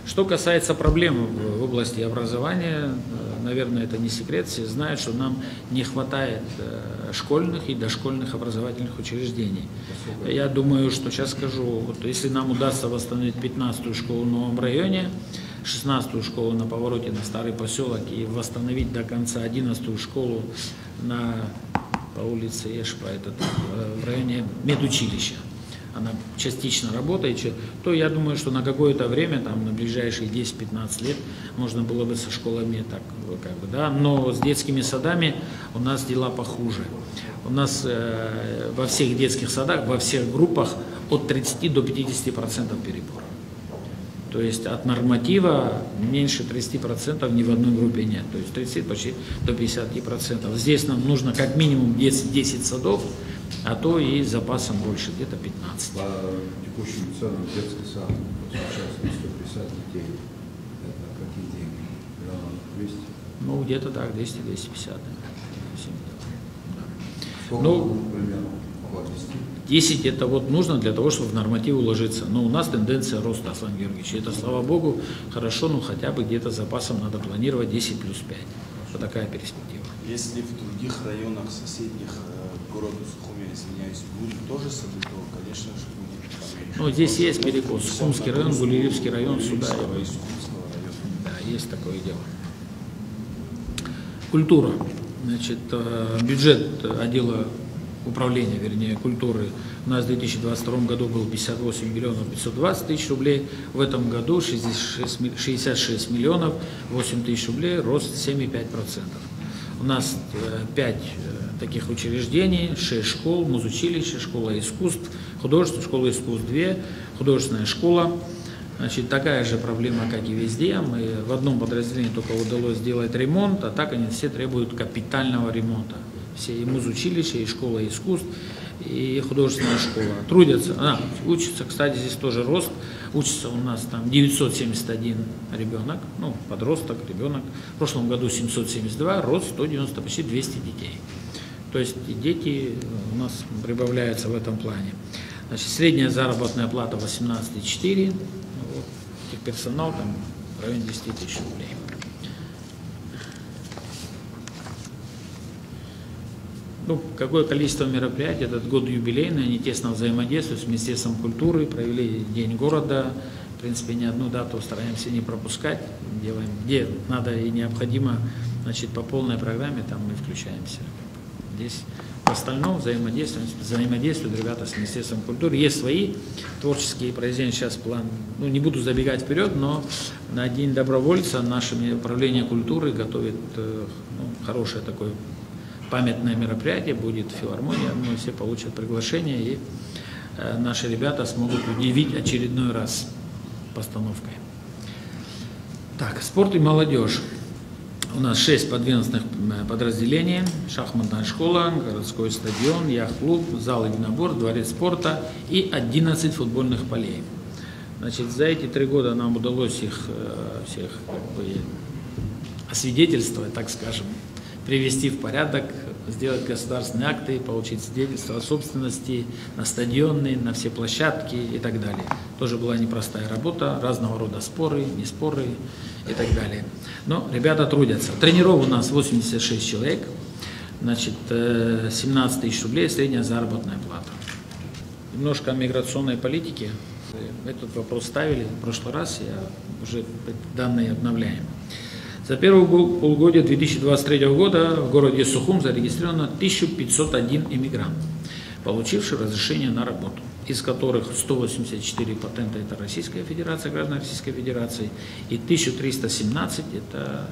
Что касается проблем в области образования, наверное, это не секрет, все знают, что нам не хватает школьных и дошкольных образовательных учреждений. Я думаю, что сейчас скажу, вот если нам удастся восстановить 15-ю школу в новом районе, 16-ю школу на повороте на Старый поселок и восстановить до конца 11-ю школу по улице Ешпа, в районе медучилища, она частично работает, то я думаю, что на какое-то время, там, на ближайшие 10-15 лет, можно было бы со школами так, как бы, да, но с детскими садами у нас дела похуже. У нас во всех детских садах, во всех группах от 30 до 50% перебор. То есть от норматива меньше 30% ни в одной группе нет. То есть 30 почти до 50%. Здесь нам нужно как минимум 10 садов, а то и запасом больше, где-то 15. По текущим ценам детский сад сейчас на 150 детей. Это какие деньги? Миллионов 200? Ну, где-то так, 200-250. Сколько, примерно, около 10? 10 это вот нужно для того, чтобы в норматив уложиться. Но у нас тенденция роста, Аслан Георгиевич. Это, слава богу, хорошо, но хотя бы где-то запасом надо планировать 10 плюс 5. Вот такая перспектива. Если в других районах соседних города Сухуми, извиняюсь, будет тоже сады, то, конечно же, будет. Ну, здесь есть перекос. Сумский район, Гулиевский район, сюда. Да, есть такое дело. Культура. Значит, бюджет отдела управления, вернее, культуры у нас в 2022 году был 58 миллионов 520 тысяч рублей, в этом году 66 миллионов 8 тысяч рублей, рост 7,5%. У нас 5 таких учреждений, 6 школ, музучилище, школа искусств, художественная школа искусств 2, художественная школа. Значит, такая же проблема, как и везде. Мы в одном подразделении только удалось сделать ремонт, а так они все требуют капитального ремонта. Все и музучилище, и школа искусств, и художественная школа. Трудятся, учатся, кстати, здесь тоже рост. Учится у нас там 971 ребенок, ну, подросток, ребенок. В прошлом году 772, рост 190, почти 200 детей. То есть дети у нас прибавляются в этом плане. Значит, средняя заработная плата 18,4, вот, персонал там в районе 10 тысяч рублей. Ну, какое количество мероприятий, этот год юбилейный, они тесно взаимодействуют с Министерством культуры, провели День города, в принципе, ни одну дату стараемся не пропускать, делаем, где надо и необходимо, значит, по полной программе, там мы включаемся. Здесь в остальном взаимодействуют ребята с Министерством культуры. Есть свои творческие произведения, сейчас план, ну, не буду забегать вперед, но на День добровольца наше управление культуры готовит хорошее такое памятное мероприятие, будет филармония, мы все получат приглашение, и наши ребята смогут удивить очередной раз постановкой. Так, спорт и молодежь. У нас 6 подведомственных подразделений: шахматная школа, городской стадион, яхт-клуб, зал единоборств, дворец спорта и 11 футбольных полей. Значит, за эти 3 года нам удалось их всех освидетельствовать, так скажем, привести в порядок, сделать государственные акты, получить свидетельство о собственности на стадионы, на все площадки и так далее. Тоже была непростая работа, разного рода споры, не споры и так далее. Но ребята трудятся. Тренеров у нас 86 человек, значит, 17 тысяч рублей средняя заработная плата. Немножко о миграционной политике. Этот вопрос ставили в прошлый раз, я уже данные обновляем. За первое полугодие 2023 года в городе Сухум зарегистрировано 1501 иммигрант, получивший разрешение на работу, из которых 184 патента – это Российская Федерация, граждане Российской Федерации, и 1317 – это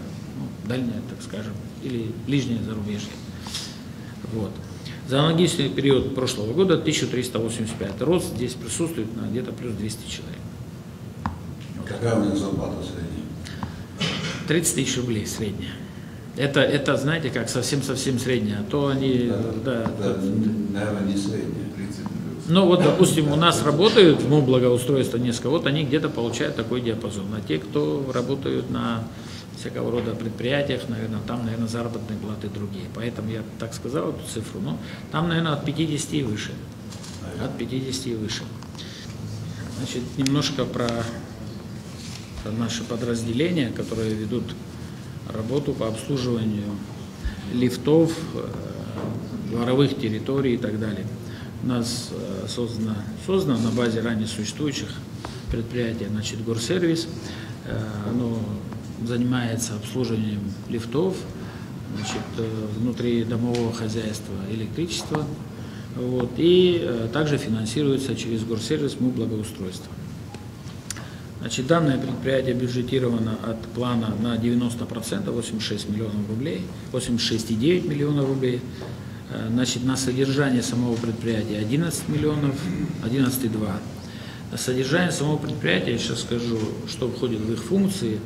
дальнее, так скажем, или ближнее зарубежье. Вот. За аналогичный период прошлого года 1385. Рост здесь присутствует на где-то плюс 200 человек. Какая у них зарплата средняя? 30 тысяч рублей средняя. Это, знаете, как совсем-совсем средняя. А то они, наверное, не средняя. Ну вот, допустим, у нас работают в благоустройство несколько, вот они где-то получают такой диапазон. А те, кто работают на всякого рода предприятиях, наверное, там, наверное, заработные платы другие. Поэтому я так сказал эту цифру. Но там, наверное, от 50 и выше. От 50 и выше. Значит, немножко про наши подразделения, которые ведут работу по обслуживанию лифтов, дворовых территорий и так далее. У нас создано на базе ранее существующих предприятий, значит, горсервис. Оно занимается обслуживанием лифтов, значит, внутри домового хозяйства, электричества. Вот, и также финансируется через горсервис благоустройства. Значит, данное предприятие бюджетировано от плана на 90%, 86 миллионов рублей, 86,9 миллионов рублей. Значит, на содержание самого предприятия 11 миллионов, 11,2. Содержание самого предприятия, я сейчас скажу, что входит в их функции.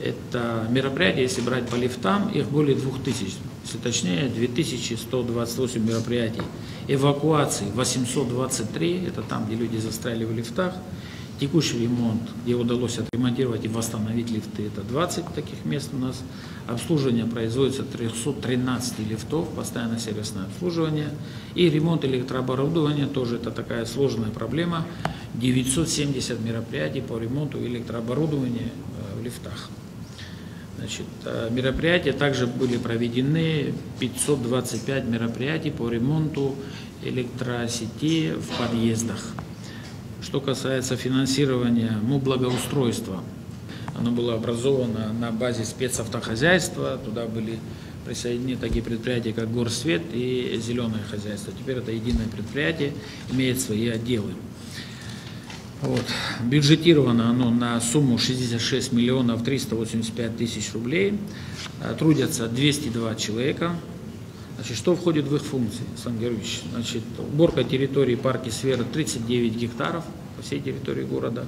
Это мероприятия, если брать по лифтам, их более 2000, если точнее 2128 мероприятий. Эвакуации 823, это там, где люди застряли в лифтах. Текущий ремонт, где удалось отремонтировать и восстановить лифты, это 20 таких мест у нас. Обслуживание производится 313 лифтов, постоянное сервисное обслуживание. И ремонт электрооборудования, тоже это такая сложная проблема. 970 мероприятий по ремонту электрооборудования в лифтах. Значит, мероприятия также были проведены, 525 мероприятий по ремонту электросети в подъездах. Что касается финансирования благоустройства, оно было образовано на базе спецавтохозяйства, туда были присоединены такие предприятия, как Горсвет и Зеленое хозяйство. Теперь это единое предприятие, имеет свои отделы. Вот. Бюджетировано оно на сумму 66 миллионов 385 тысяч рублей. Трудятся 202 человека. Значит, что входит в их функции, Александр Георгиевич? Значит, уборка территории парки сферы 39 гектаров по всей территории города.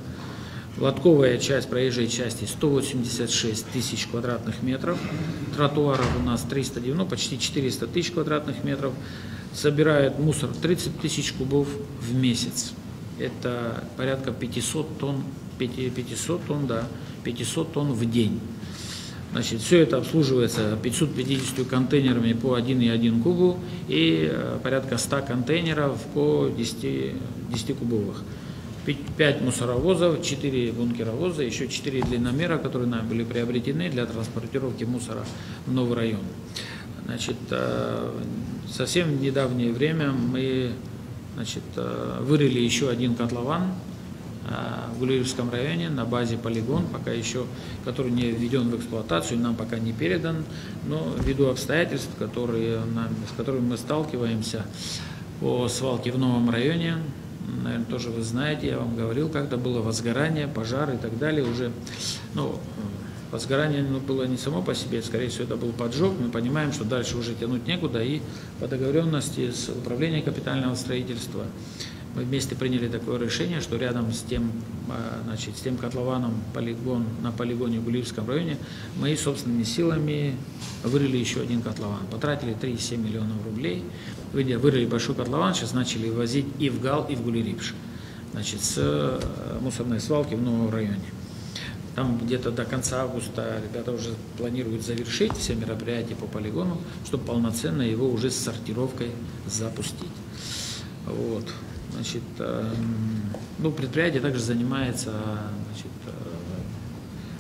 Лотковая часть, проезжей части 186 тысяч квадратных метров. Тротуаров у нас 390, почти 400 тысяч квадратных метров. Собирают мусор 30 тысяч кубов в месяц. Это порядка 500 тонн в день. Значит, все это обслуживается 550 контейнерами по 1,1 кубу и порядка 100 контейнеров по 10 кубовых. 5 мусоровозов, 4 бункеровоза, еще 4 длинномера, которые нам были приобретены для транспортировки мусора в новый район. Значит, совсем в недавнее время мы, значит, вырыли еще один котлован в Гулиевском районе на базе полигон, пока еще, который не введен в эксплуатацию, нам пока не передан, но ввиду обстоятельств, с которыми мы сталкиваемся по свалке в новом районе, наверное, тоже вы знаете, я вам говорил, когда было возгорание, пожар и так далее, уже, возгорание было не само по себе, скорее всего, это был поджог. Мы понимаем, что дальше уже тянуть некуда, и по договоренности с управлением капитального строительства мы вместе приняли такое решение, что рядом с тем, значит, с тем котлованом на полигоне в Гулиевском районе мы собственными силами вырыли еще один котлован. Потратили 3,7 миллионов рублей, вырыли большой котлован, сейчас начали возить и в Гал, и в Гулирипш. значит, с мусорной свалки в новом районе. Там где-то до конца августа ребята уже планируют завершить все мероприятия по полигону, чтобы полноценно его уже с сортировкой запустить. Вот. Значит, ну, предприятие также занимается, значит,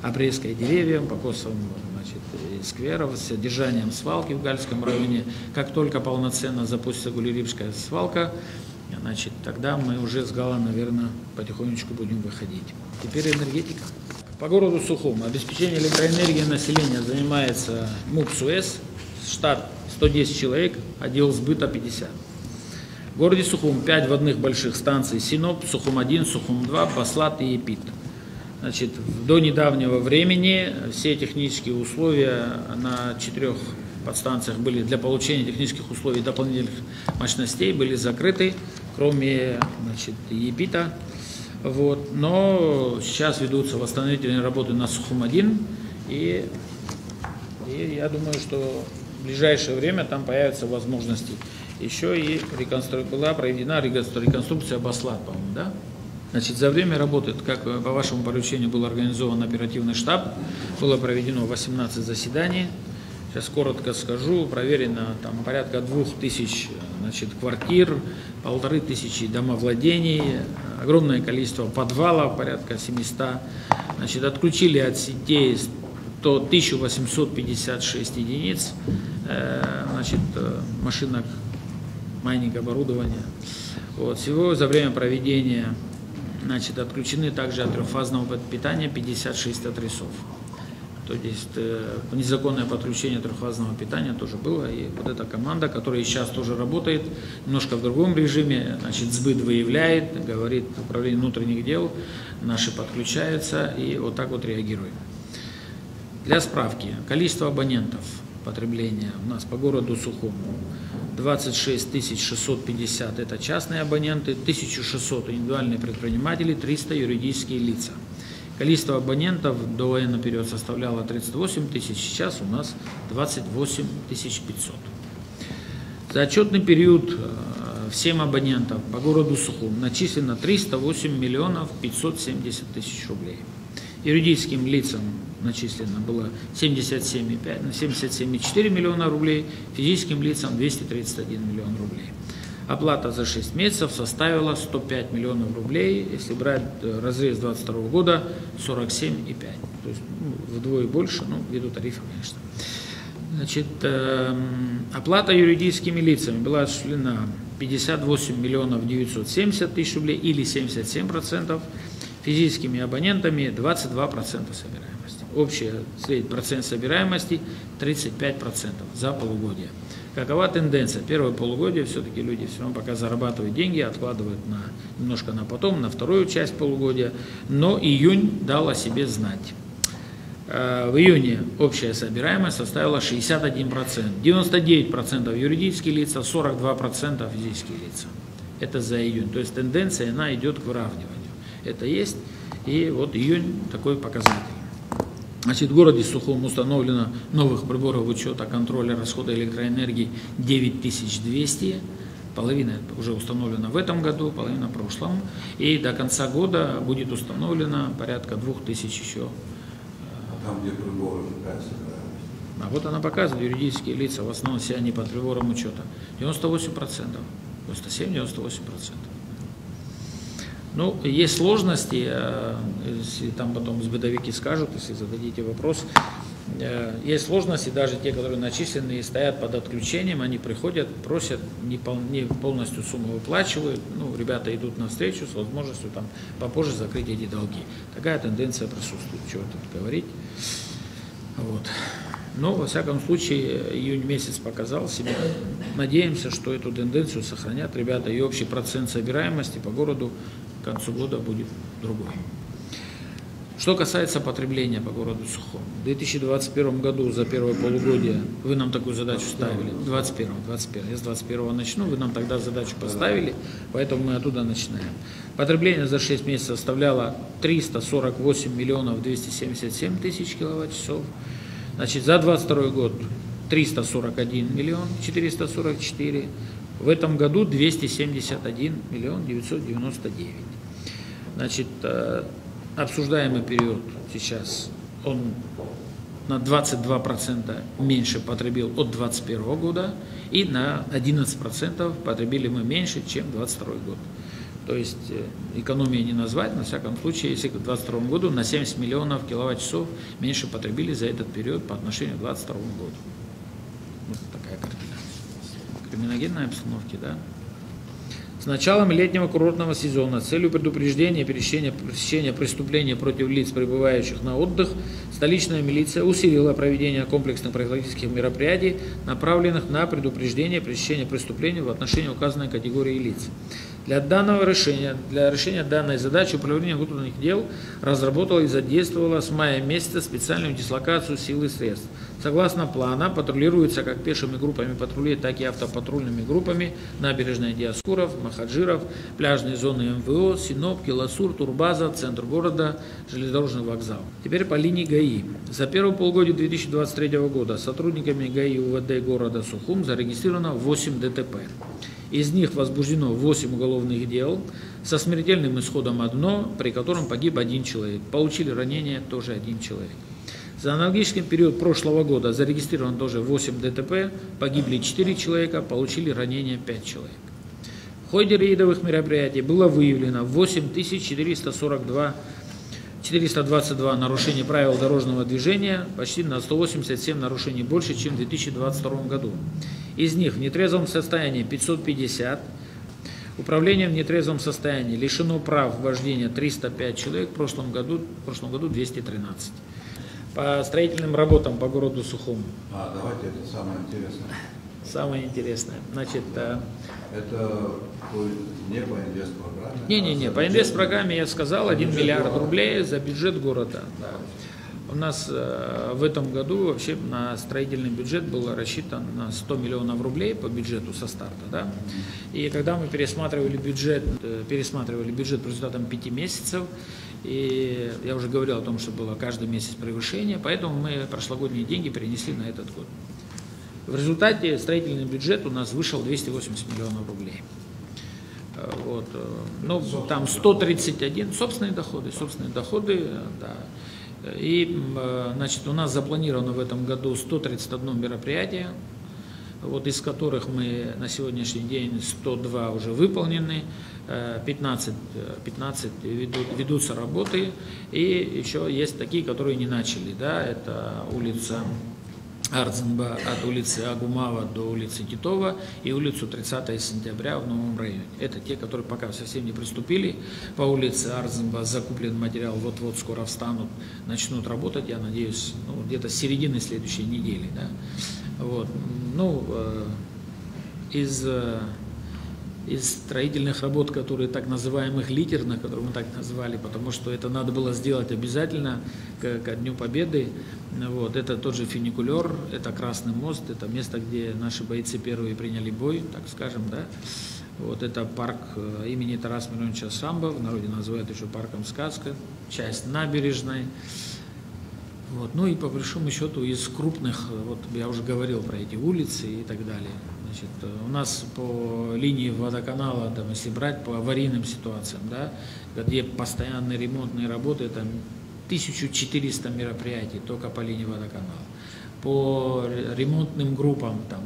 обрезкой деревьев, покосом, значит, скверов, содержанием свалки в Гальском районе. Как только полноценно запустится Гулерибская свалка, значит, тогда мы уже с Гала, наверное, потихонечку будем выходить. Теперь энергетика. По городу Сухум обеспечение электроэнергии населения занимается МУП СУЭС, штат 110 человек, отдел сбыта 50. В городе Сухум 5 водных больших станций: Синоп, Сухум-1, Сухум-2, Баслат и Епит. Значит, до недавнего времени все технические условия на 4 подстанциях были для получения технических условий дополнительных мощностей были закрыты, кроме, значит, Епита. Вот. Но сейчас ведутся восстановительные работы на Сухум-1, и я думаю, что в ближайшее время там появятся возможности. Еще и была проведена реконструкция Баслат, по-моему, да? Значит, за время работы, как по вашему поручению был организован оперативный штаб, было проведено 18 заседаний. Сейчас коротко скажу, проверено там порядка 2000, значит, квартир, 1500 домовладений, огромное количество подвалов, порядка 700. Значит, отключили от сетей 1856 единиц, значит, машинок, майнинг оборудования. Вот. Всего за время проведения, значит, отключены также от трехфазного питания 56 адресов. То есть незаконное подключение трехфазного питания тоже было. И вот эта команда, которая сейчас тоже работает, немножко в другом режиме, значит, сбыт выявляет, говорит управление внутренних дел, наши подключаются и вот так вот реагируем. Для справки, количество абонентов потребления у нас по городу Сухому 26 650 это частные абоненты, 1600 индивидуальные предприниматели, 300 юридические лица. Количество абонентов до военного периода составляло 38 тысяч, сейчас у нас 28 500. За отчетный период всем абонентам по городу Сухум начислено 308 миллионов 570 тысяч рублей. Юридическим лицам начислено было 77,4 миллиона рублей, физическим лицам 231 миллион рублей. Оплата за 6 месяцев составила 105 миллионов рублей, если брать разрез 2022 года 47,5. То есть вдвое больше, ну, ввиду тарифа, конечно. Значит, оплата юридическими лицами была осуществлена 58 миллионов 970 тысяч рублей или 77%, физическими абонентами 22% собираемости. Общий процент собираемости 35% за полугодие. Какова тенденция? Первое полугодие все-таки люди все равно пока зарабатывают деньги, откладывают немножко на потом, на вторую часть полугодия, но июнь дал о себе знать. В июне общая собираемость составила 61%, 99% юридические лица, 42% физические лица. Это за июнь. То есть тенденция, она идет к выравниванию. Это есть, и вот июнь такой показатель. Значит, в городе Сухум установлено новых приборов учета контроля расхода электроэнергии 9200. Половина уже установлена в этом году, половина в прошлом. И до конца года будет установлено порядка 2000 еще. Там, где приборы, какая собираемость? А вот она показывает, юридические лица, в основном все они по приборам учета. 98%, 97-98%. Ну, есть сложности, если там потом сбытовики скажут, если зададите вопрос, есть сложности, даже те, которые начислены и стоят под отключением, они приходят, просят, не полностью сумму выплачивают, ну, ребята идут навстречу с возможностью там попозже закрыть эти долги. Такая тенденция присутствует, чего тут говорить. Вот. Но, во всяком случае, июнь месяц показал себя. Надеемся, что эту тенденцию сохранят ребята, и общий процент собираемости по городу к концу года будет другой. Что касается потребления по городу Сухум. В 2021 году за первое полугодие вы нам такую задачу ставили. 21. Я с 21 начну, вы нам тогда задачу поставили, поэтому мы оттуда начинаем. Потребление за 6 месяцев составляло 348 миллионов 277 тысяч киловатт-часов. Значит, за 2022 год 341 миллион 444, в этом году 271 миллион 999. Значит, обсуждаемый период сейчас, он на 22% меньше потребил от 2021 года, и на 11% потребили мы меньше, чем 2022 год. То есть экономии не назвать, но, во всяком случае, если к 2022 году на 70 миллионов киловатт-часов меньше потребили за этот период по отношению к 2022 году. Вот такая картина. Криминогенной обстановки, да. С началом летнего курортного сезона с целью предупреждения и пресечения преступлений против лиц, пребывающих на отдых, столичная милиция усилила проведение комплексных профилактических мероприятий, направленных на предупреждение и пресечение преступлений в отношении указанной категории лиц. Для решения данной задачи Управление внутренних дел разработало и задействовало с мая месяца специальную дислокацию сил и средств. Согласно плана, патрулируется как пешими группами патрулей, так и автопатрульными группами набережная Диаскуров, Махаджиров, пляжные зоны МВО, Синоп, Киласур, Турбаза, центр города, железнодорожный вокзал. Теперь по линии ГАИ. За первое полугодие 2023 года сотрудниками ГАИ УВД города Сухум зарегистрировано 8 ДТП. Из них возбуждено 8 уголовных дел, со смертельным исходом одно, при котором погиб 1 человек. Получили ранения тоже 1 человек. За аналогичный период прошлого года зарегистрировано тоже 8 ДТП, погибли 4 человека, получили ранения 5 человек. В ходе рейдовых мероприятий было выявлено 422 нарушения правил дорожного движения, почти на 187 нарушений больше, чем в 2022 году. Из них в нетрезвом состоянии 550, управлением в нетрезвом состоянии лишено прав вождения 305 человек, в прошлом году 213. По строительным работам по городу Сухум. Давайте это самое интересное. Самое интересное. Значит, это не по инвест-программе? Не, по инвест-программе я сказал 1 миллиард рублей за бюджет города. Да. У нас в этом году вообще на строительный бюджет было рассчитан на 100 миллионов рублей по бюджету со старта. Да? И когда мы пересматривали бюджет по результатам 5 месяцев, и я уже говорил о том, что было каждый месяц превышение, поэтому мы прошлогодние деньги перенесли на этот год. В результате строительный бюджет у нас вышел 280 миллионов рублей. Вот. Ну, там 131 собственные доходы, да. И, значит, у нас запланировано в этом году 131 мероприятие, вот из которых мы на сегодняшний день 102 уже выполнены, 15 ведутся работы, и еще есть такие, которые не начали, да, это улица Арзенба от улицы Агумава до улицы Титова и улицу 30 сентября в Новом районе. Это те, которые пока совсем не приступили. По улице Арзенба закуплен материал, вот-вот скоро встанут, начнут работать, я надеюсь, где-то с середины следующей недели. Да? Вот. Из строительных работ, которые так называемых литерных, которые мы так назвали, потому что это надо было сделать обязательно ко Дню Победы. Вот. Это тот же фуникулер, это Красный мост, это место, где наши бойцы первые приняли бой, так скажем, да. Вот это парк имени Тараса Мироновича Самбо, в народе называют еще парком Сказка, часть набережной. Вот. Ну и по большому счету из крупных, вот я уже говорил про эти улицы и так далее. Значит, у нас по линии водоканала, там, если брать по аварийным ситуациям, да, где постоянные ремонтные работы, там 1400 мероприятий только по линии водоканала. По ремонтным группам там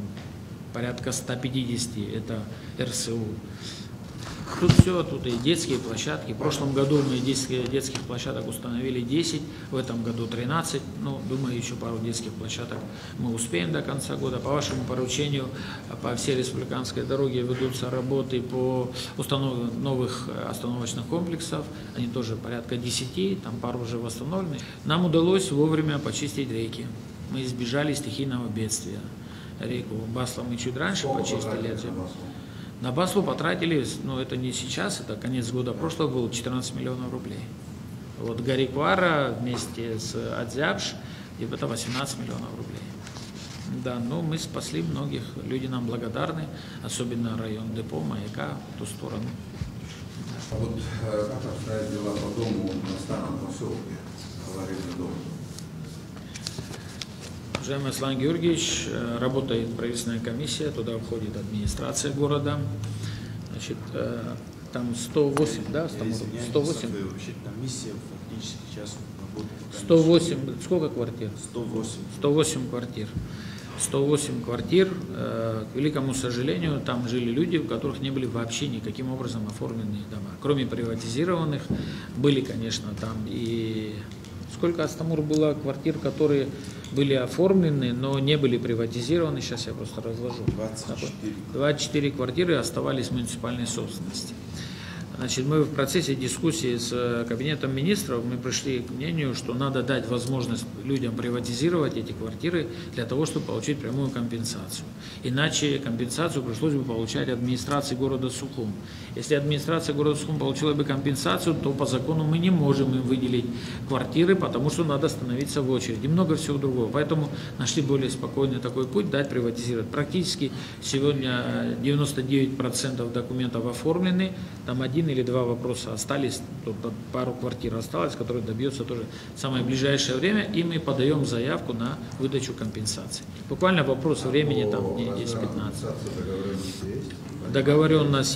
порядка 150, это РСУ. Тут все, тут и детские площадки. В прошлом году мы детских площадок установили 10, в этом году 13. Ну, думаю, еще пару детских площадок мы успеем до конца года. По вашему поручению, по всей республиканской дороге ведутся работы по установке новых остановочных комплексов. Они тоже порядка 10, там пару уже восстановлены. Нам удалось вовремя почистить реки. Мы избежали стихийного бедствия. Реку Басла мы чуть раньше почистили. На Баслу потратили, это не сейчас, это конец года прошлого был, 14 миллионов рублей. Вот Гариквара вместе с Адзябш, это 18 миллионов рублей. Да, мы спасли многих, люди нам благодарны, особенно район депо, Маяка, в ту сторону. А вот как обстоят дела по дому на старом поселке, аварийный дом? Уважаемый Аслан Георгиевич, работает правительственная комиссия, туда входит администрация города. Значит, там 108, да, Я Астамур? извиняюсь, 108? вообще комиссия фактически сейчас работает. 108, сколько квартир? 108. 108 квартир. 108 квартир, к великому сожалению, там жили люди, у которых не были вообще никаким образом оформлены дома. Кроме приватизированных, были, конечно, там и... Сколько, Астамур, было квартир, которые были оформлены, но не были приватизированы, сейчас я просто разложу. 24. 24 квартиры оставались в муниципальной собственности. Значит, мы в процессе дискуссии с Кабинетом министров мы пришли к мнению, что надо дать возможность людям приватизировать эти квартиры для того, чтобы получить прямую компенсацию. Иначе компенсацию пришлось бы получать администрации города Сухум. Если администрация города Сухум получила бы компенсацию, то по закону мы не можем им выделить квартиры, потому что надо становиться в очередь. И много всего другого. Поэтому нашли более спокойный такой путь, дать приватизировать. Практически сегодня 99% документов оформлены, там 1 или 2 вопроса остались, тут пару квартир осталось, которые добьется тоже в самое ближайшее время, и мы подаем заявку на выдачу компенсации. Буквально вопрос времени, там, дней 10-15. Договоренность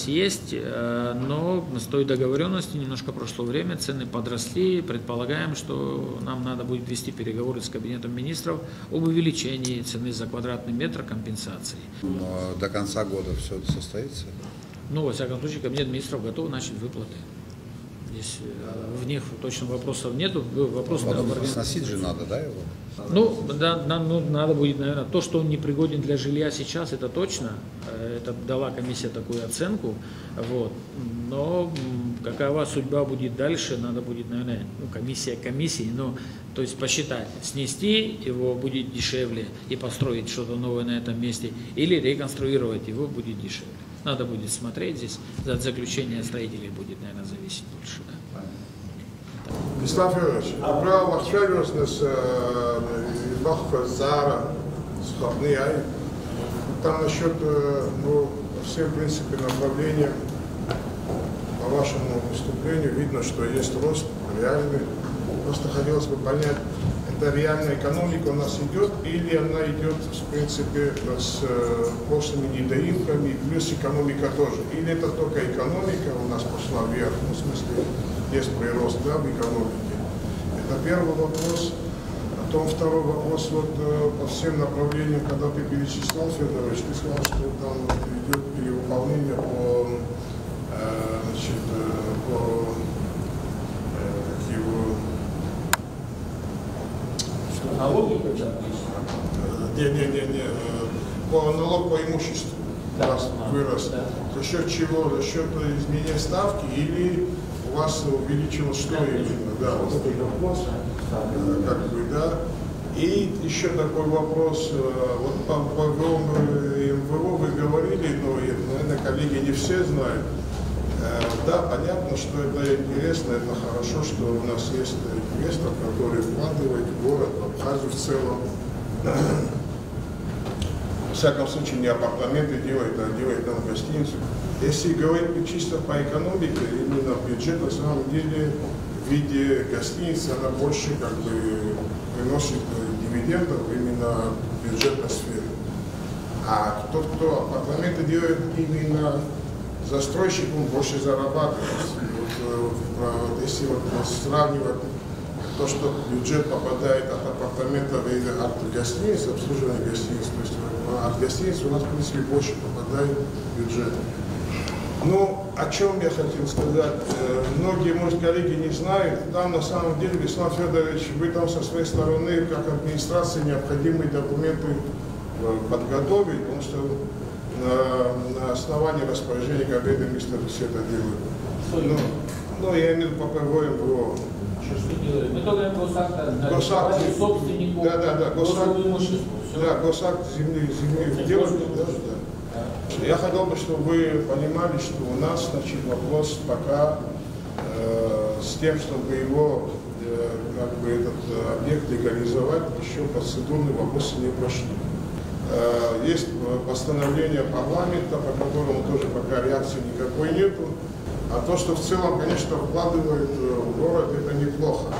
есть, но с той договоренности немножко прошло время, цены подросли, предполагаем, что нам надо будет вести переговоры с Кабинетом министров об увеличении цены за квадратный метр компенсации. Но до конца года все это состоится? Ну, во всяком случае, Кабинет министров готов начать выплаты. Здесь в них точно вопросов нету. Вопрос сносить же надо, да, его? Ну, да, нам надо будет, наверное, то, что он не пригоден для жилья сейчас, это точно. Это дала комиссия такую оценку. Вот. Но какова судьба будет дальше, надо будет, наверное, комиссия комиссии, но то есть посчитать, снести его будет дешевле и построить что-то новое на этом месте, или реконструировать его будет дешевле. Надо будет смотреть здесь, от заключения строителей будет, наверное, зависеть больше. Да. Беслан Федорович, направил махчевиусность Зара, Схабный, там насчет, ну, все, в принципе, направления по вашему выступлению видно, что есть рост реальный. Просто хотелось бы понять, это реальная экономика у нас идет, или она идет, в принципе, с прошлыми недоимками, плюс экономика тоже. Или это только экономика у нас пошла вверх, ну, в смысле, есть прирост, да, в экономике. Это первый вопрос. Потом второй вопрос, вот по всем направлениям, когда ты перечислял, Федорович, ты сказал, что там идет перевыполнение по, значит, по Налоги? Не. По налогу по имуществу у вас вырос. За счет чего? За счет изменения ставки или у вас увеличилось что именно? Да, вот этот вопрос. Как бы, да. И еще такой вопрос. Вот по МВО вы говорили, но, наверное, коллеги не все знают. Да, понятно, что это интересно, это хорошо, что у нас есть инвестор, который вкладывает в город, в Абхазию в целом. В всяком случае, не апартаменты делает, а делает там гостиницу. Если говорить чисто по экономике, именно бюджет на самом деле в виде гостиницы, она больше как бы приносит дивидендов именно в бюджетной сфере. А тот, кто апартаменты делает именно застройщик, он больше зарабатывает. Вот, если вот сравнивать то, что бюджет попадает от апартаментов и от гостиниц, обслуживания гостиниц, то есть от гостиниц у нас, в принципе, больше попадает в бюджет. Ну, о чем я хотел сказать, многие, может, коллеги не знают, там на самом деле, Беслан Федорович, вы там со своей стороны, как администрация, необходимые документы подготовить, потому что на основании распоряжения Кабинета министров все это делают. Ну, я имею в виду по ПВО. Мы только госакт собственнику, да, госакт земли делают. Я хотел бы, чтобы вы понимали, что у нас, значит, вопрос пока с тем, чтобы его, как бы, этот объект легализовать, еще процедурные вопросы не прошли. Есть постановление парламента, по которому тоже пока реакции никакой нету. А то, что в целом, конечно, вкладывают в город, это неплохо.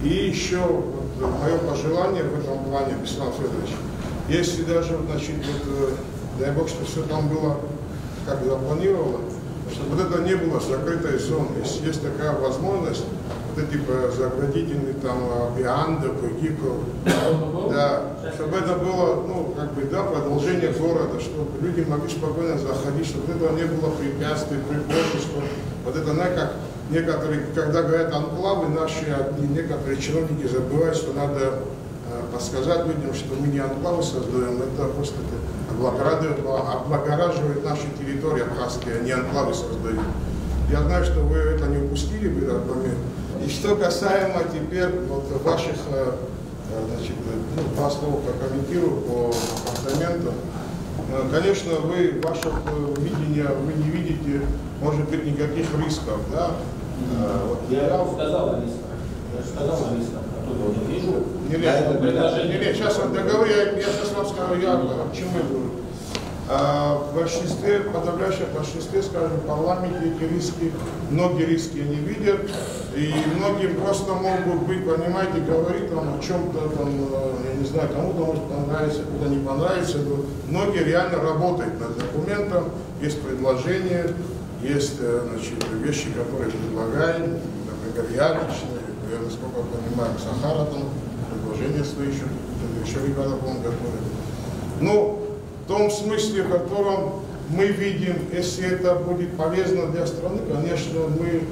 И еще вот, мое пожелание в этом плане, Беслан Федорович, если даже, значит, вот, дай Бог, что все там было как запланировано, чтобы вот это не было закрытой зоной. Если есть такая возможность, вот эти заградительные там Биандов, Гиков, да, чтобы это было, ну, как бы, да, продолжение города, чтобы люди могли спокойно заходить, чтобы этого не было препятствий, препятствий, чтобы вот это, как некоторые, когда говорят анклавы, наши некоторые чиновники забывают, что надо подсказать людям, что мы не анклавы создаем, это просто облагораживает наши территории абхазские, а не анклавы создают. Я знаю, что вы это не упустили в этот момент. И что касаемо теперь вот ваших, значит, ну, два слова прокомментирую по апартаментам. Конечно, вы, ваше видение, вы не видите, может быть, никаких рисков, да? Вот я сказал о рисках. Я сказал о рисках, которые я вижу. Нет, сейчас я договорю, я сейчас вам скажу, я к чему я говорю. В большинстве, подавляющем большинстве, скажем, в парламенте эти риски, многие риски не видят, и многие просто могут быть, понимаете, говорить там о чем-то, там, я не знаю, кому-то может понравиться, куда не понравится, но многие реально работают над документом, есть предложения, есть, значит, вещи, которые предлагаем, например, я лично, я, насколько понимаю, Сахара там, предложения свои еще ребята, по-моему, готовят. Ну, в том смысле, в котором мы видим, если это будет полезно для страны, конечно, мы,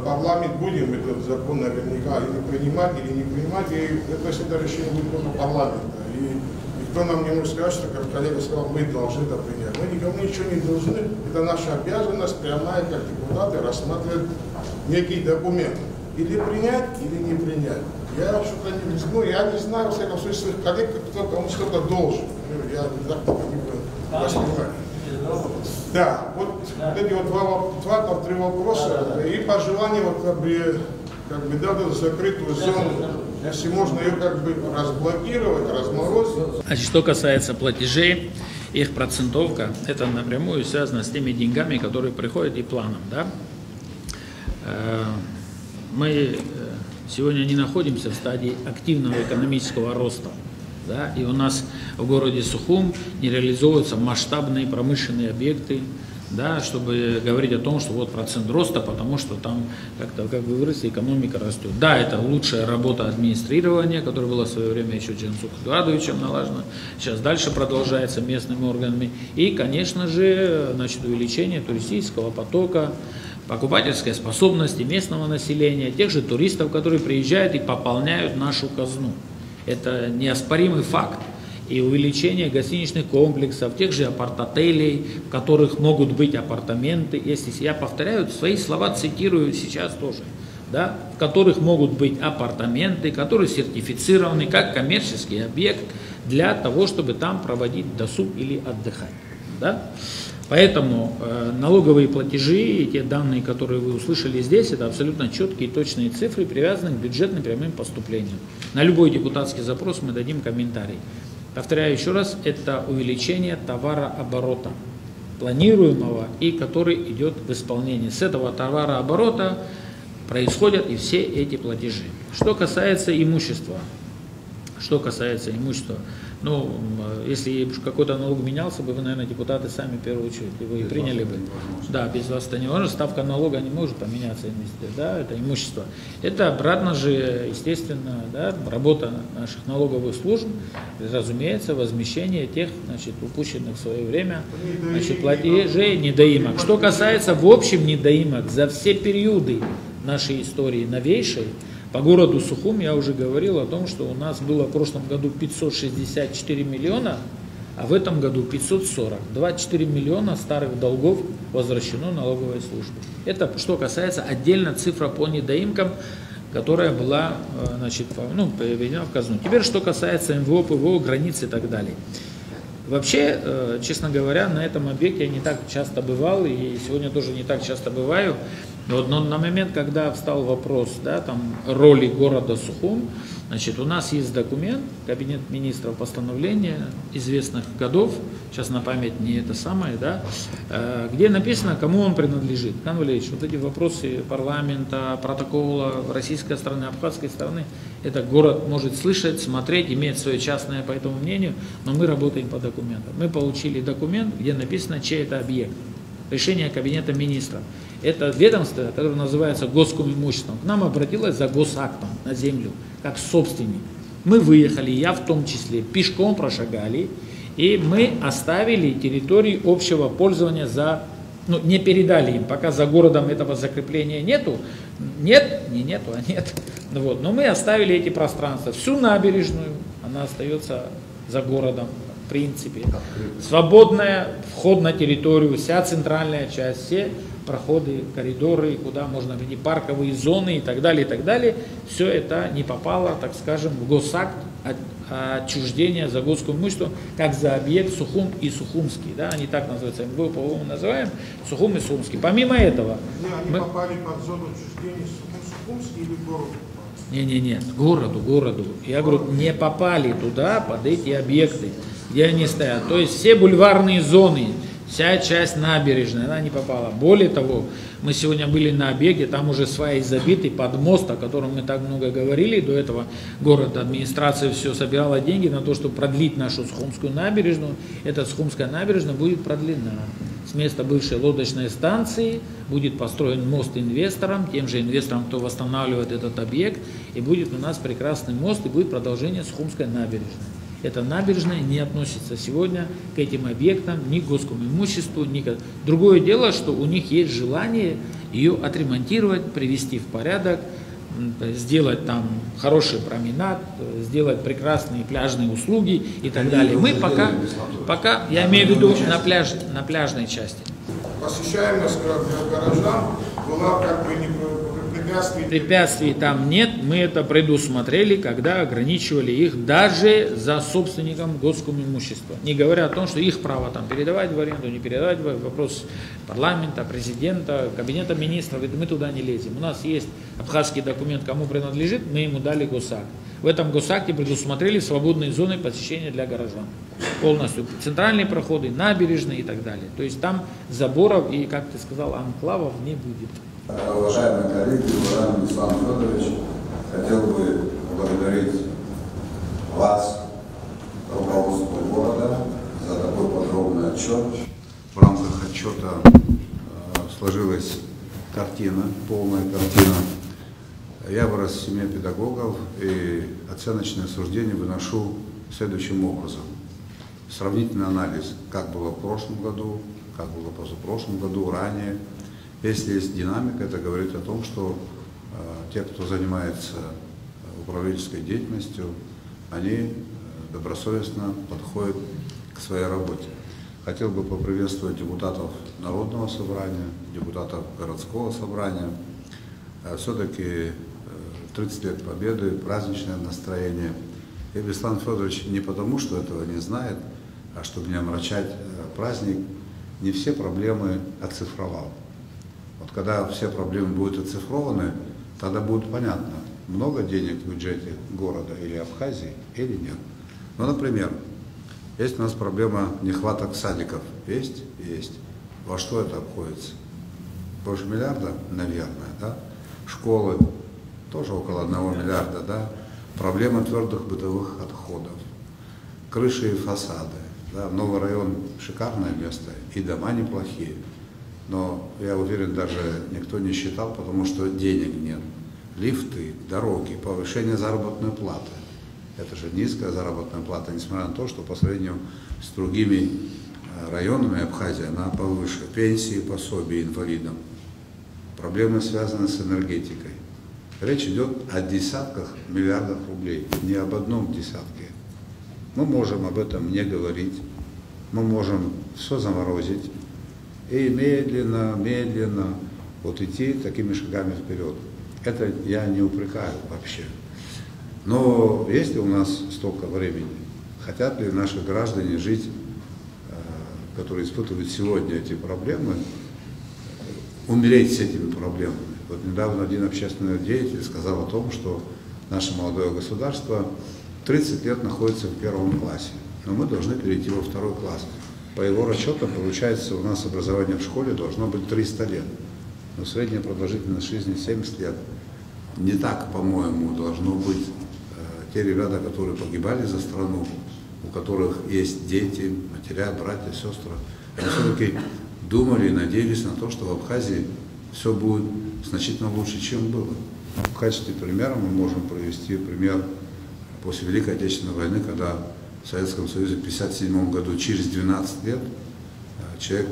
парламент, будем этот закон наверняка или принимать, или не принимать, и это решение будет только парламента. И никто нам не может сказать, что, как коллега сказал, мы должны это принять. Мы никому ничего не должны, это наша обязанность прямая, как депутаты, рассматривать некий документ. Или принять, или не принять. Я что-то не знаю, я не знаю, во всяком случае, своих коллег, кто кому что-то должен. Я так не воспринимаю. Да, вот эти вот два-три вопроса и пожелание вот как бы да, вот эту закрытую зону, если можно ее как бы разблокировать, разморозить. Значит, что касается платежей, их процентовка, это напрямую связано с теми деньгами, которые приходят и планом, да? Мы сегодня не находимся в стадии активного экономического роста. Да, и у нас в городе Сухум не реализовываются масштабные промышленные объекты, да, чтобы говорить о том, что вот процент роста, потому что там как-то, как вы выросли, экономика растет. Да, это лучшая работа администрирования, которая была в свое время еще Джансук Эдуардовичем налажена, сейчас дальше продолжается местными органами. И, конечно же, значит, увеличение туристического потока, покупательской способности местного населения, тех же туристов, которые приезжают и пополняют нашу казну. Это неоспоримый факт. И увеличение гостиничных комплексов, тех же апарт-отелей, в которых могут быть апартаменты, если я повторяю, свои слова цитирую сейчас тоже, да, в которых могут быть апартаменты, которые сертифицированы как коммерческий объект для того, чтобы там проводить досуг или отдыхать. Да? Поэтому налоговые платежи и те данные, которые вы услышали здесь, это абсолютно четкие и точные цифры, привязанные к бюджетным прямым поступлениям. На любой депутатский запрос мы дадим комментарий. Повторяю еще раз, это увеличение товарооборота, планируемого и который идет в исполнении. С этого товарооборота происходят и все эти платежи. Что касается имущества, ну, если какой-то налог менялся бы, вы, наверное, депутаты сами в первую очередь его и приняли бы. Да, без вас это не может, ставка налога не может поменяться, да, это имущество. Это обратно же, естественно, да, работа наших налоговых служб, разумеется, возмещение тех, значит, упущенных в свое время, значит, платежей, недоимок. Что касается в общем недоимок за все периоды нашей истории новейшей, по городу Сухум я уже говорил о том, что у нас было в прошлом году 564 миллиона, а в этом году 540. 24 миллиона старых долгов возвращено налоговой службе. Это что касается отдельно цифра по недоимкам, которая была, значит, переведена в казну. Теперь что касается МВО, ПВО, границ и так далее. Вообще, честно говоря, на этом объекте я не так часто бывал, и сегодня тоже не так часто бываю. Но на момент, когда встал вопрос, да, там, роли города Сухум, значит, у нас есть документ, Кабинет министров постановления известных годов, сейчас на память не это самое, да, где написано, кому он принадлежит. Хан Валерьевич, вот эти вопросы парламента, протокола российской стороны, абхазской стороны, это город может слышать, смотреть, иметь свое частное по этому мнению, но мы работаем по документам. Мы получили документ, где написано, чей это объект. решение Кабинета министров. Это ведомство, которое называется Госкомимуществом, к нам обратилось за госактом на землю, как собственник. Мы выехали, я в том числе, пешком прошагали, и мы оставили территории общего пользования не передали им, пока за городом этого закрепления нету. Нет. Вот. Но мы оставили эти пространства. Всю набережную, она остается за городом, в принципе. Свободная вход на территорию, вся центральная часть, все проходы, коридоры, куда можно войти, парковые зоны и так далее, все это не попало, так скажем, в госакт отчуждения за Госкомимущество, как за объект Сухум и Сухумский, да, они так называются, мы по-моему называем Сухум и Сухумский. Помимо этого... Они попали под зону отчуждения Сухумский или городу? Нет, городу. Я говорю, не попали туда, под эти объекты, где они стоят. То есть все бульварные зоны, вся часть набережной, она не попала. Более того, мы сегодня были на объекте, там уже сваи забиты под мост, о котором мы так много говорили. До этого администрация все собирала деньги на то, чтобы продлить нашу Сухумскую набережную. Эта Сухумская набережная будет продлена. С места бывшей лодочной станции будет построен мост инвесторам, тем же инвесторам, кто восстанавливает этот объект. И будет у нас прекрасный мост, и будет продолжение Сухумской набережной. Эта набережная не относится сегодня к этим объектам, ни к Госкомимуществу, ни к... Другое дело, что у них есть желание ее отремонтировать, привести в порядок, сделать там хороший променад, сделать прекрасные пляжные услуги и так далее. Мы пока, я имею в виду на пляжной части. Посещаемость горожан была как бы не Препятствий там нет, мы это предусмотрели, когда ограничивали их даже за собственником Госкомимущества. Не говоря о том, что их право там передавать в аренду, не передавать, вопрос парламента, президента, Кабинета министров, мы туда не лезем. У нас есть абхазский документ, кому принадлежит, мы ему дали госакт. В этом госакте предусмотрели свободные зоны посещения для горожан. Полностью центральные проходы, набережные и так далее. То есть там заборов и, как ты сказал, анклавов не будет. Уважаемые коллеги, уважаемый Ислам Федорович, хотел бы поблагодарить вас, руководство города, за такой подробный отчет. В рамках отчета сложилась картина, полная картина. Я вырос в семье педагогов и оценочное суждение выношу следующим образом. Сравнительный анализ, как было в прошлом году, как было в позапрошлом году, ранее. Если есть динамика, это говорит о том, что те, кто занимается управленческой деятельностью, они добросовестно подходят к своей работе. Хотел бы поприветствовать депутатов Народного собрания, депутатов городского собрания. Все-таки 30 лет Победы, праздничное настроение. И Беслан Федорович не потому, что этого не знает, а чтобы не омрачать праздник, не все проблемы оцифровал. Вот когда все проблемы будут оцифрованы, тогда будет понятно, много денег в бюджете города или Абхазии или нет. Ну, например, есть у нас проблема нехваток садиков. Есть? Есть. Во что это обходится? Больше миллиарда, наверное, да? Школы тоже около 1 миллиарда, да? Проблема твердых бытовых отходов, крыши и фасады. Да? Новый район шикарное место, и дома неплохие. Но я уверен, даже никто не считал, потому что денег нет. Лифты, дороги, повышение заработной платы. Это же низкая заработная плата, несмотря на то, что по сравнению с другими районами Абхазии она повыше. Пенсии, пособия инвалидам. Проблемы связаны с энергетикой. Речь идет о десятках миллиардов рублей, не об одном десятке. Мы можем об этом не говорить, мы можем все заморозить и медленно вот идти такими шагами вперед. Это я не упрекаю вообще. Но есть ли у нас столько времени? Хотят ли наши граждане жить, которые испытывают сегодня эти проблемы, умереть с этими проблемами? Вот недавно один общественный деятель сказал о том, что наше молодое государство 30 лет находится в 1 классе, но мы должны перейти во 2 класс. По его расчетам, получается, у нас образование в школе должно быть 300 лет, но средняя продолжительность жизни 70 лет. Не так, по-моему, должно быть. Те ребята, которые погибали за страну, у которых есть дети, матеря, братья, сестры, они все-таки думали и надеялись на то, что в Абхазии все будет значительно лучше, чем было. В качестве примера мы можем провести пример после Великой Отечественной войны, когда в Советском Союзе в 1957 году, через 12 лет, человек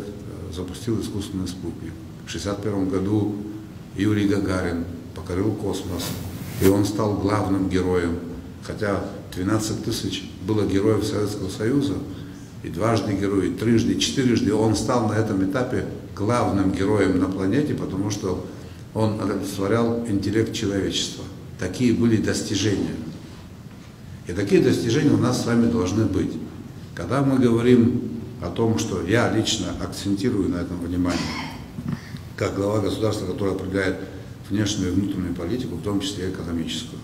запустил искусственный спутник. В 1961 году Юрий Гагарин покорил космос, и он стал главным героем. Хотя 12 тысяч было героев Советского Союза, и дважды герой, и трижды, и четырежды, он стал на этом этапе главным героем на планете, потому что он олицетворял интеллект человечества. Такие были достижения. И такие достижения у нас с вами должны быть. Когда мы говорим о том, что я лично акцентирую на этом внимание, как глава государства, который определяет внешнюю и внутреннюю политику, в том числе и экономическую.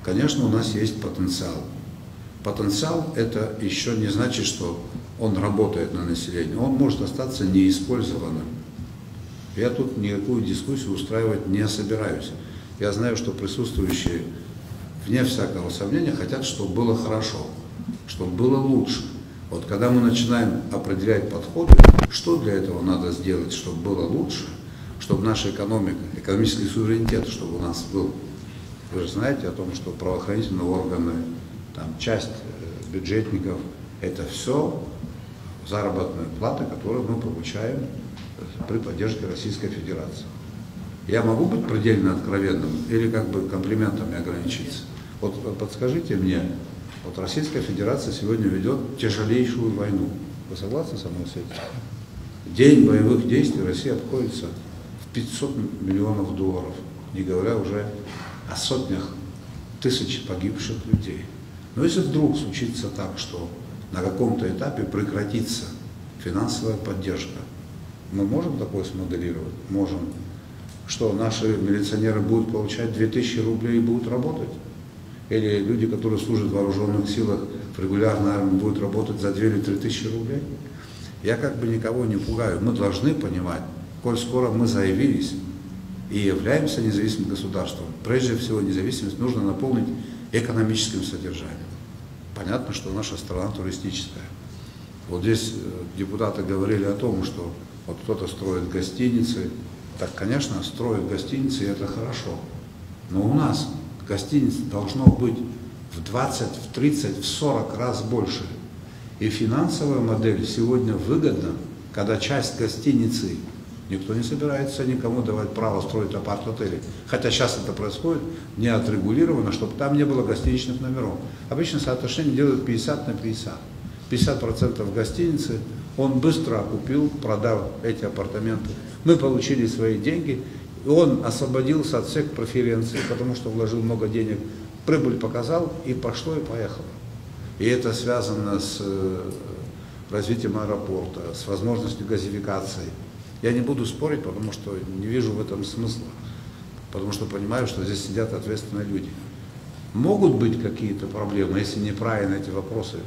Конечно, у нас есть потенциал. Потенциал – это еще не значит, что он работает на население. Он может остаться неиспользованным. Я тут никакую дискуссию устраивать не собираюсь. Я знаю, что присутствующие, вне всякого сомнения, хотят, чтобы было хорошо, чтобы было лучше. Вот когда мы начинаем определять подходы, что для этого надо сделать, чтобы было лучше, чтобы наша экономика, экономический суверенитет, чтобы у нас был. Вы же знаете о том, что правоохранительные органы, там, часть бюджетников, это все заработные платы, которые мы получаем при поддержке Российской Федерации. Я могу быть предельно откровенным или как бы комплиментами ограничиться? Вот подскажите мне, вот Российская Федерация сегодня ведет тяжелейшую войну. Вы согласны со мной с этим? День боевых действий Россия обходится в 500 миллионов долларов, не говоря уже о сотнях тысяч погибших людей. Но если вдруг случится так, что на каком-то этапе прекратится финансовая поддержка, мы можем такое смоделировать? Можем. Что наши милиционеры будут получать 2000 рублей и будут работать? Или люди, которые служат в вооруженных силах, в регулярной армии, будут работать за 2 или 3 тысячи рублей? Я как бы никого не пугаю. Мы должны понимать, коль скоро мы заявились и являемся независимым государством, прежде всего независимость нужно наполнить экономическим содержанием. Понятно, что наша страна туристическая. Вот здесь депутаты говорили о том, что вот кто-то строит гостиницы. Так, конечно, строят гостиницы, и это хорошо. Но у нас гостиниц должно быть в 20, в 30, в 40 раз больше. И финансовая модель сегодня выгодна, когда часть гостиницы, никто не собирается никому давать право строить апарт-отели. Хотя сейчас это происходит не отрегулировано, чтобы там не было гостиничных номеров. Обычно соотношение делают 50 на 50. 50% гостиницы он быстро окупил, продав эти апартаменты. Мы получили свои деньги, и он освободился от всех преференций, потому что вложил много денег, прибыль показал, и пошло, и поехало. И это связано с развитием аэропорта, с возможностью газификации. Я не буду спорить, потому что не вижу в этом смысла, потому что понимаю, что здесь сидят ответственные люди. Могут быть какие-то проблемы, если неправильно эти вопросы,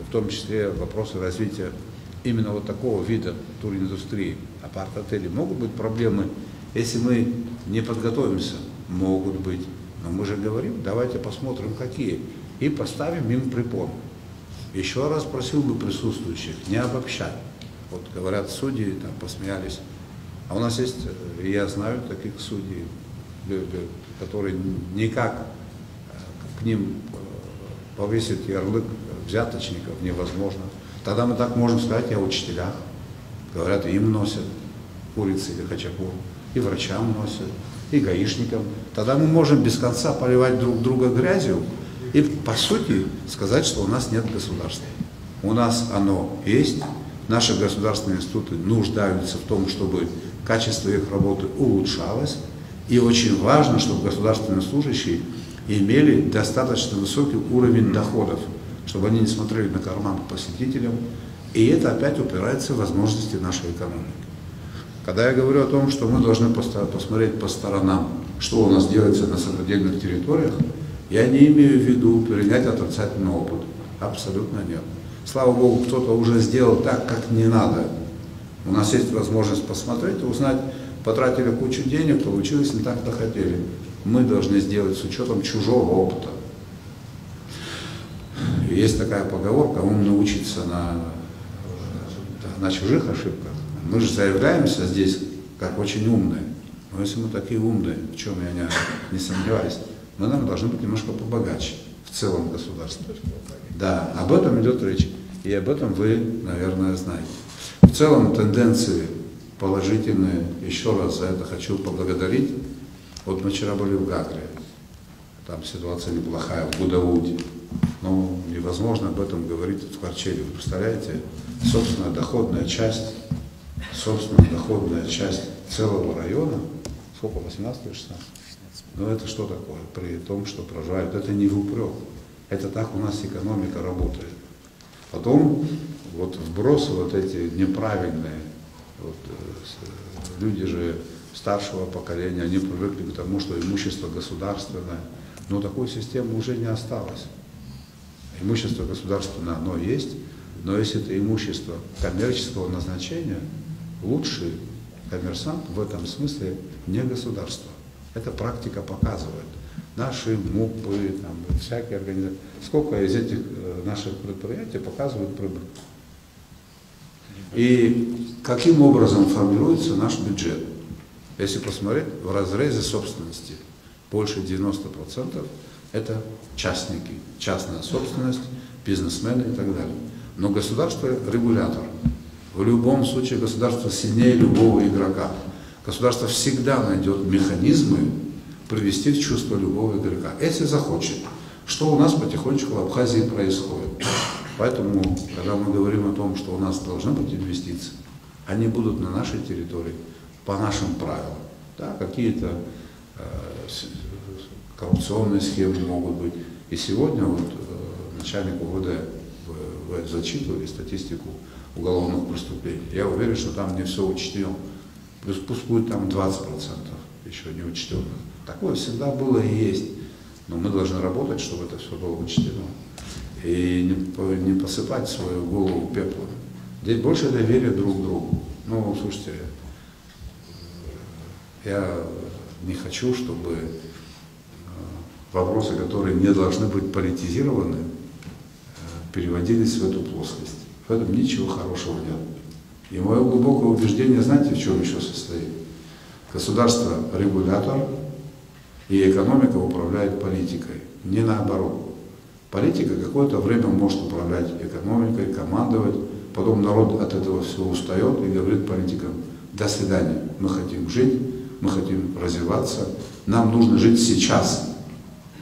в том числе вопросы развития именно вот такого вида туриндустрии, апарт-отелей. Могут быть проблемы, если мы не подготовимся? Могут быть. Но мы же говорим, давайте посмотрим, какие, и поставим им препон. Еще раз просил бы присутствующих не обобщать. Вот говорят, судьи там посмеялись. А у нас есть, и я знаю таких судей, которые никак к ним повесить ярлык взяточников невозможно. Тогда мы так можем сказать и о учителях. Говорят, им носят курицы или хачапур, и врачам носят, и гаишникам. Тогда мы можем без конца поливать друг друга грязью и, по сути, сказать, что у нас нет государства. У нас оно есть. Наши государственные институты нуждаются в том, чтобы качество их работы улучшалось. И очень важно, чтобы государственные служащие имели достаточно высокий уровень доходов, чтобы они не смотрели на карман посетителям. И это опять упирается в возможности нашей экономики. Когда я говорю о том, что мы должны посмотреть по сторонам, что у нас делается на сопредельных территориях, я не имею в виду перенять отрицательный опыт. Абсолютно нет. Слава Богу, кто-то уже сделал так, как не надо. У нас есть возможность посмотреть и узнать, потратили кучу денег, получилось не так, как хотели. Мы должны сделать с учетом чужого опыта. Есть такая поговорка, ум научиться на чужих ошибках, Мы же заявляемся здесь как очень умные. Но если мы такие умные, в чем я не сомневаюсь, мы, наверное, должны быть немножко побогаче в целом государстве. Да, об этом идет речь. И об этом вы, наверное, знаете. В целом тенденции положительные. Еще раз за это хочу поблагодарить. Вот мы вчера были в Гагре. Там ситуация неплохая, в Будауде. Но невозможно об этом говорить в Карчеве. Вы представляете? Собственная доходная часть целого района, сколько, 18 или 16? Ну это что такое? При том, что проживают, это не в упрек. Это так у нас экономика работает. Потом вот вбросы вот эти неправильные, вот, люди же старшего поколения, они привыкли к тому, что имущество государственное, но такой системы уже не осталось. Имущество государственное, оно есть, но если это имущество коммерческого назначения, лучший коммерсант в этом смысле не государство. Это практика показывает. Наши МУПы, там, всякие организации. Сколько из этих наших предприятий показывают прибыль. И каким образом формируется наш бюджет? Если посмотреть, в разрезе собственности больше 90% это частники, частная собственность, бизнесмены и так далее. Но государство регулятор. В любом случае государство сильнее любого игрока. Государство всегда найдет механизмы привести в чувство любого игрока, если захочет. Что у нас потихонечку в Абхазии происходит. Поэтому, когда мы говорим о том, что у нас должны быть инвестиции, они будут на нашей территории, по нашим правилам. Да, какие-то коррупционные схемы могут быть. И сегодня вот начальник УВД вы зачитывали статистику уголовных преступлений. Я уверен, что там не все учтено. Пусть будет там 20% еще не учтенных. Такое всегда было и есть. Но мы должны работать, чтобы это все было учтено. И не посыпать свою голову пеплом. Здесь больше доверия друг к другу. Ну, слушайте, я не хочу, чтобы вопросы, которые не должны быть политизированы, переводились в эту плоскость. В этом ничего хорошего нет. И мое глубокое убеждение, знаете, в чем еще состоит? Государство – регулятор, и экономика управляет политикой. Не наоборот. Политика какое-то время может управлять экономикой, командовать, потом народ от этого всего устает и говорит политикам: до свидания, мы хотим жить, мы хотим развиваться, нам нужно жить сейчас,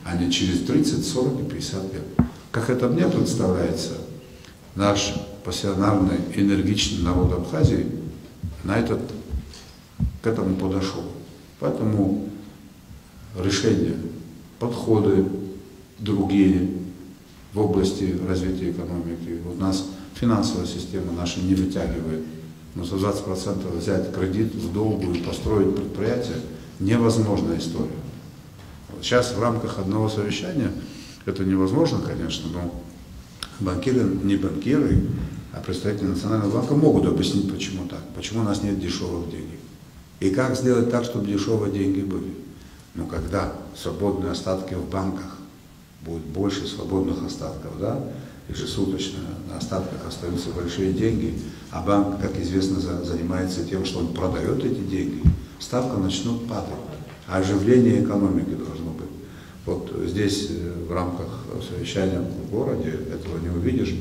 а не через 30, 40 и 50 лет. Как это мне представляется, наш пассионарный, энергичный народ Абхазии к этому подошел. Поэтому решения, подходы другие в области развития экономики. Вот нас финансовая система наша не вытягивает. Но за 20% взять кредит в долгую и построить предприятие – невозможная история. Вот сейчас в рамках одного совещания, это невозможно, конечно, но банкиры, не банкиры, а представители Национального банка могут объяснить, почему так, почему у нас нет дешевых денег. И как сделать так, чтобы дешевые деньги были. Но когда свободные остатки в банках, будет больше свободных остатков, да, ежесуточно на остатках остаются большие деньги, а банк, как известно, занимается тем, что он продает эти деньги, ставка начнет падать, а оживление экономики должно быть. Вот здесь в рамках совещания в городе этого не увидишь.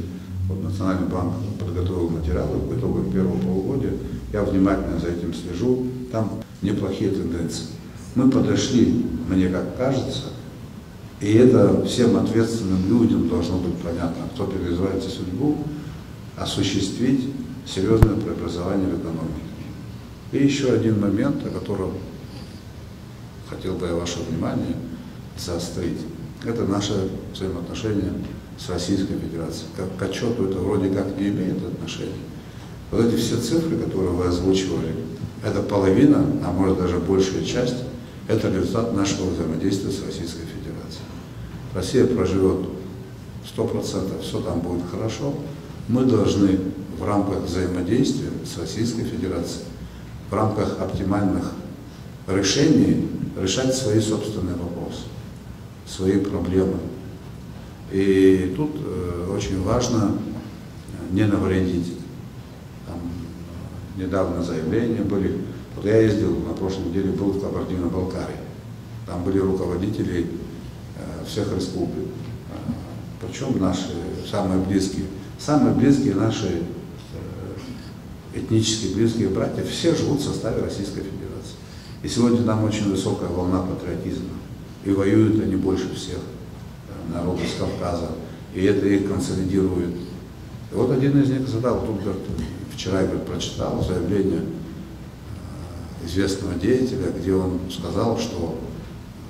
Вот Национальный банк подготовил материалы по итогам первого полугодия, я внимательно за этим слежу, там неплохие тенденции. Мы подошли, мне как кажется, и это всем ответственным людям должно быть понятно, кто переживает за судьбу, осуществить серьезное преобразование в экономике. И еще один момент, о котором хотел бы я ваше внимание заострить. Это наше взаимоотношение с Российской Федерацией. К отчету это вроде как не имеет отношения. Вот эти все цифры, которые вы озвучивали, это половина, а может даже большая часть, это результат нашего взаимодействия с Российской Федерацией. Россия проживет 100%, все там будет хорошо. Мы должны в рамках взаимодействия с Российской Федерацией, в рамках оптимальных решений решать свои собственные вопросы, свои проблемы. И тут очень важно не навредить, там, недавно заявления были. Вот я ездил на прошлой неделе, был в Кабардино-Балкарии. Там были руководители всех республик. Причем наши самые близкие наши этнически близкие братья, все живут в составе Российской Федерации. И сегодня там очень высокая волна патриотизма. И воюют они больше всех народов с Кавказа. И это их консолидирует. И вот один из них задал, тут вчера я прочитал заявление известного деятеля, где он сказал, что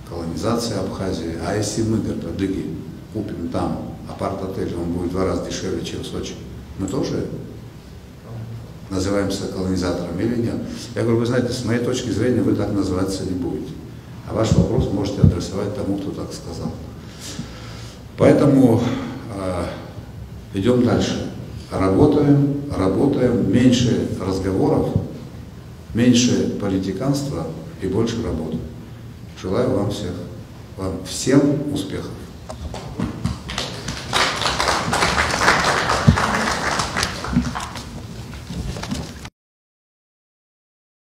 колонизация Абхазии, а если мы, говорит, адыги, купим там апарт-отель, он будет в 2 раза дешевле, чем в Сочи, мы тоже называемся колонизатором или нет? Я говорю, вы знаете, с моей точки зрения вы так называться не будете. А ваш вопрос можете адресовать тому, кто так сказал. Поэтому идем дальше. Работаем, меньше разговоров, меньше политиканства и больше работы. Желаю вам всем успехов.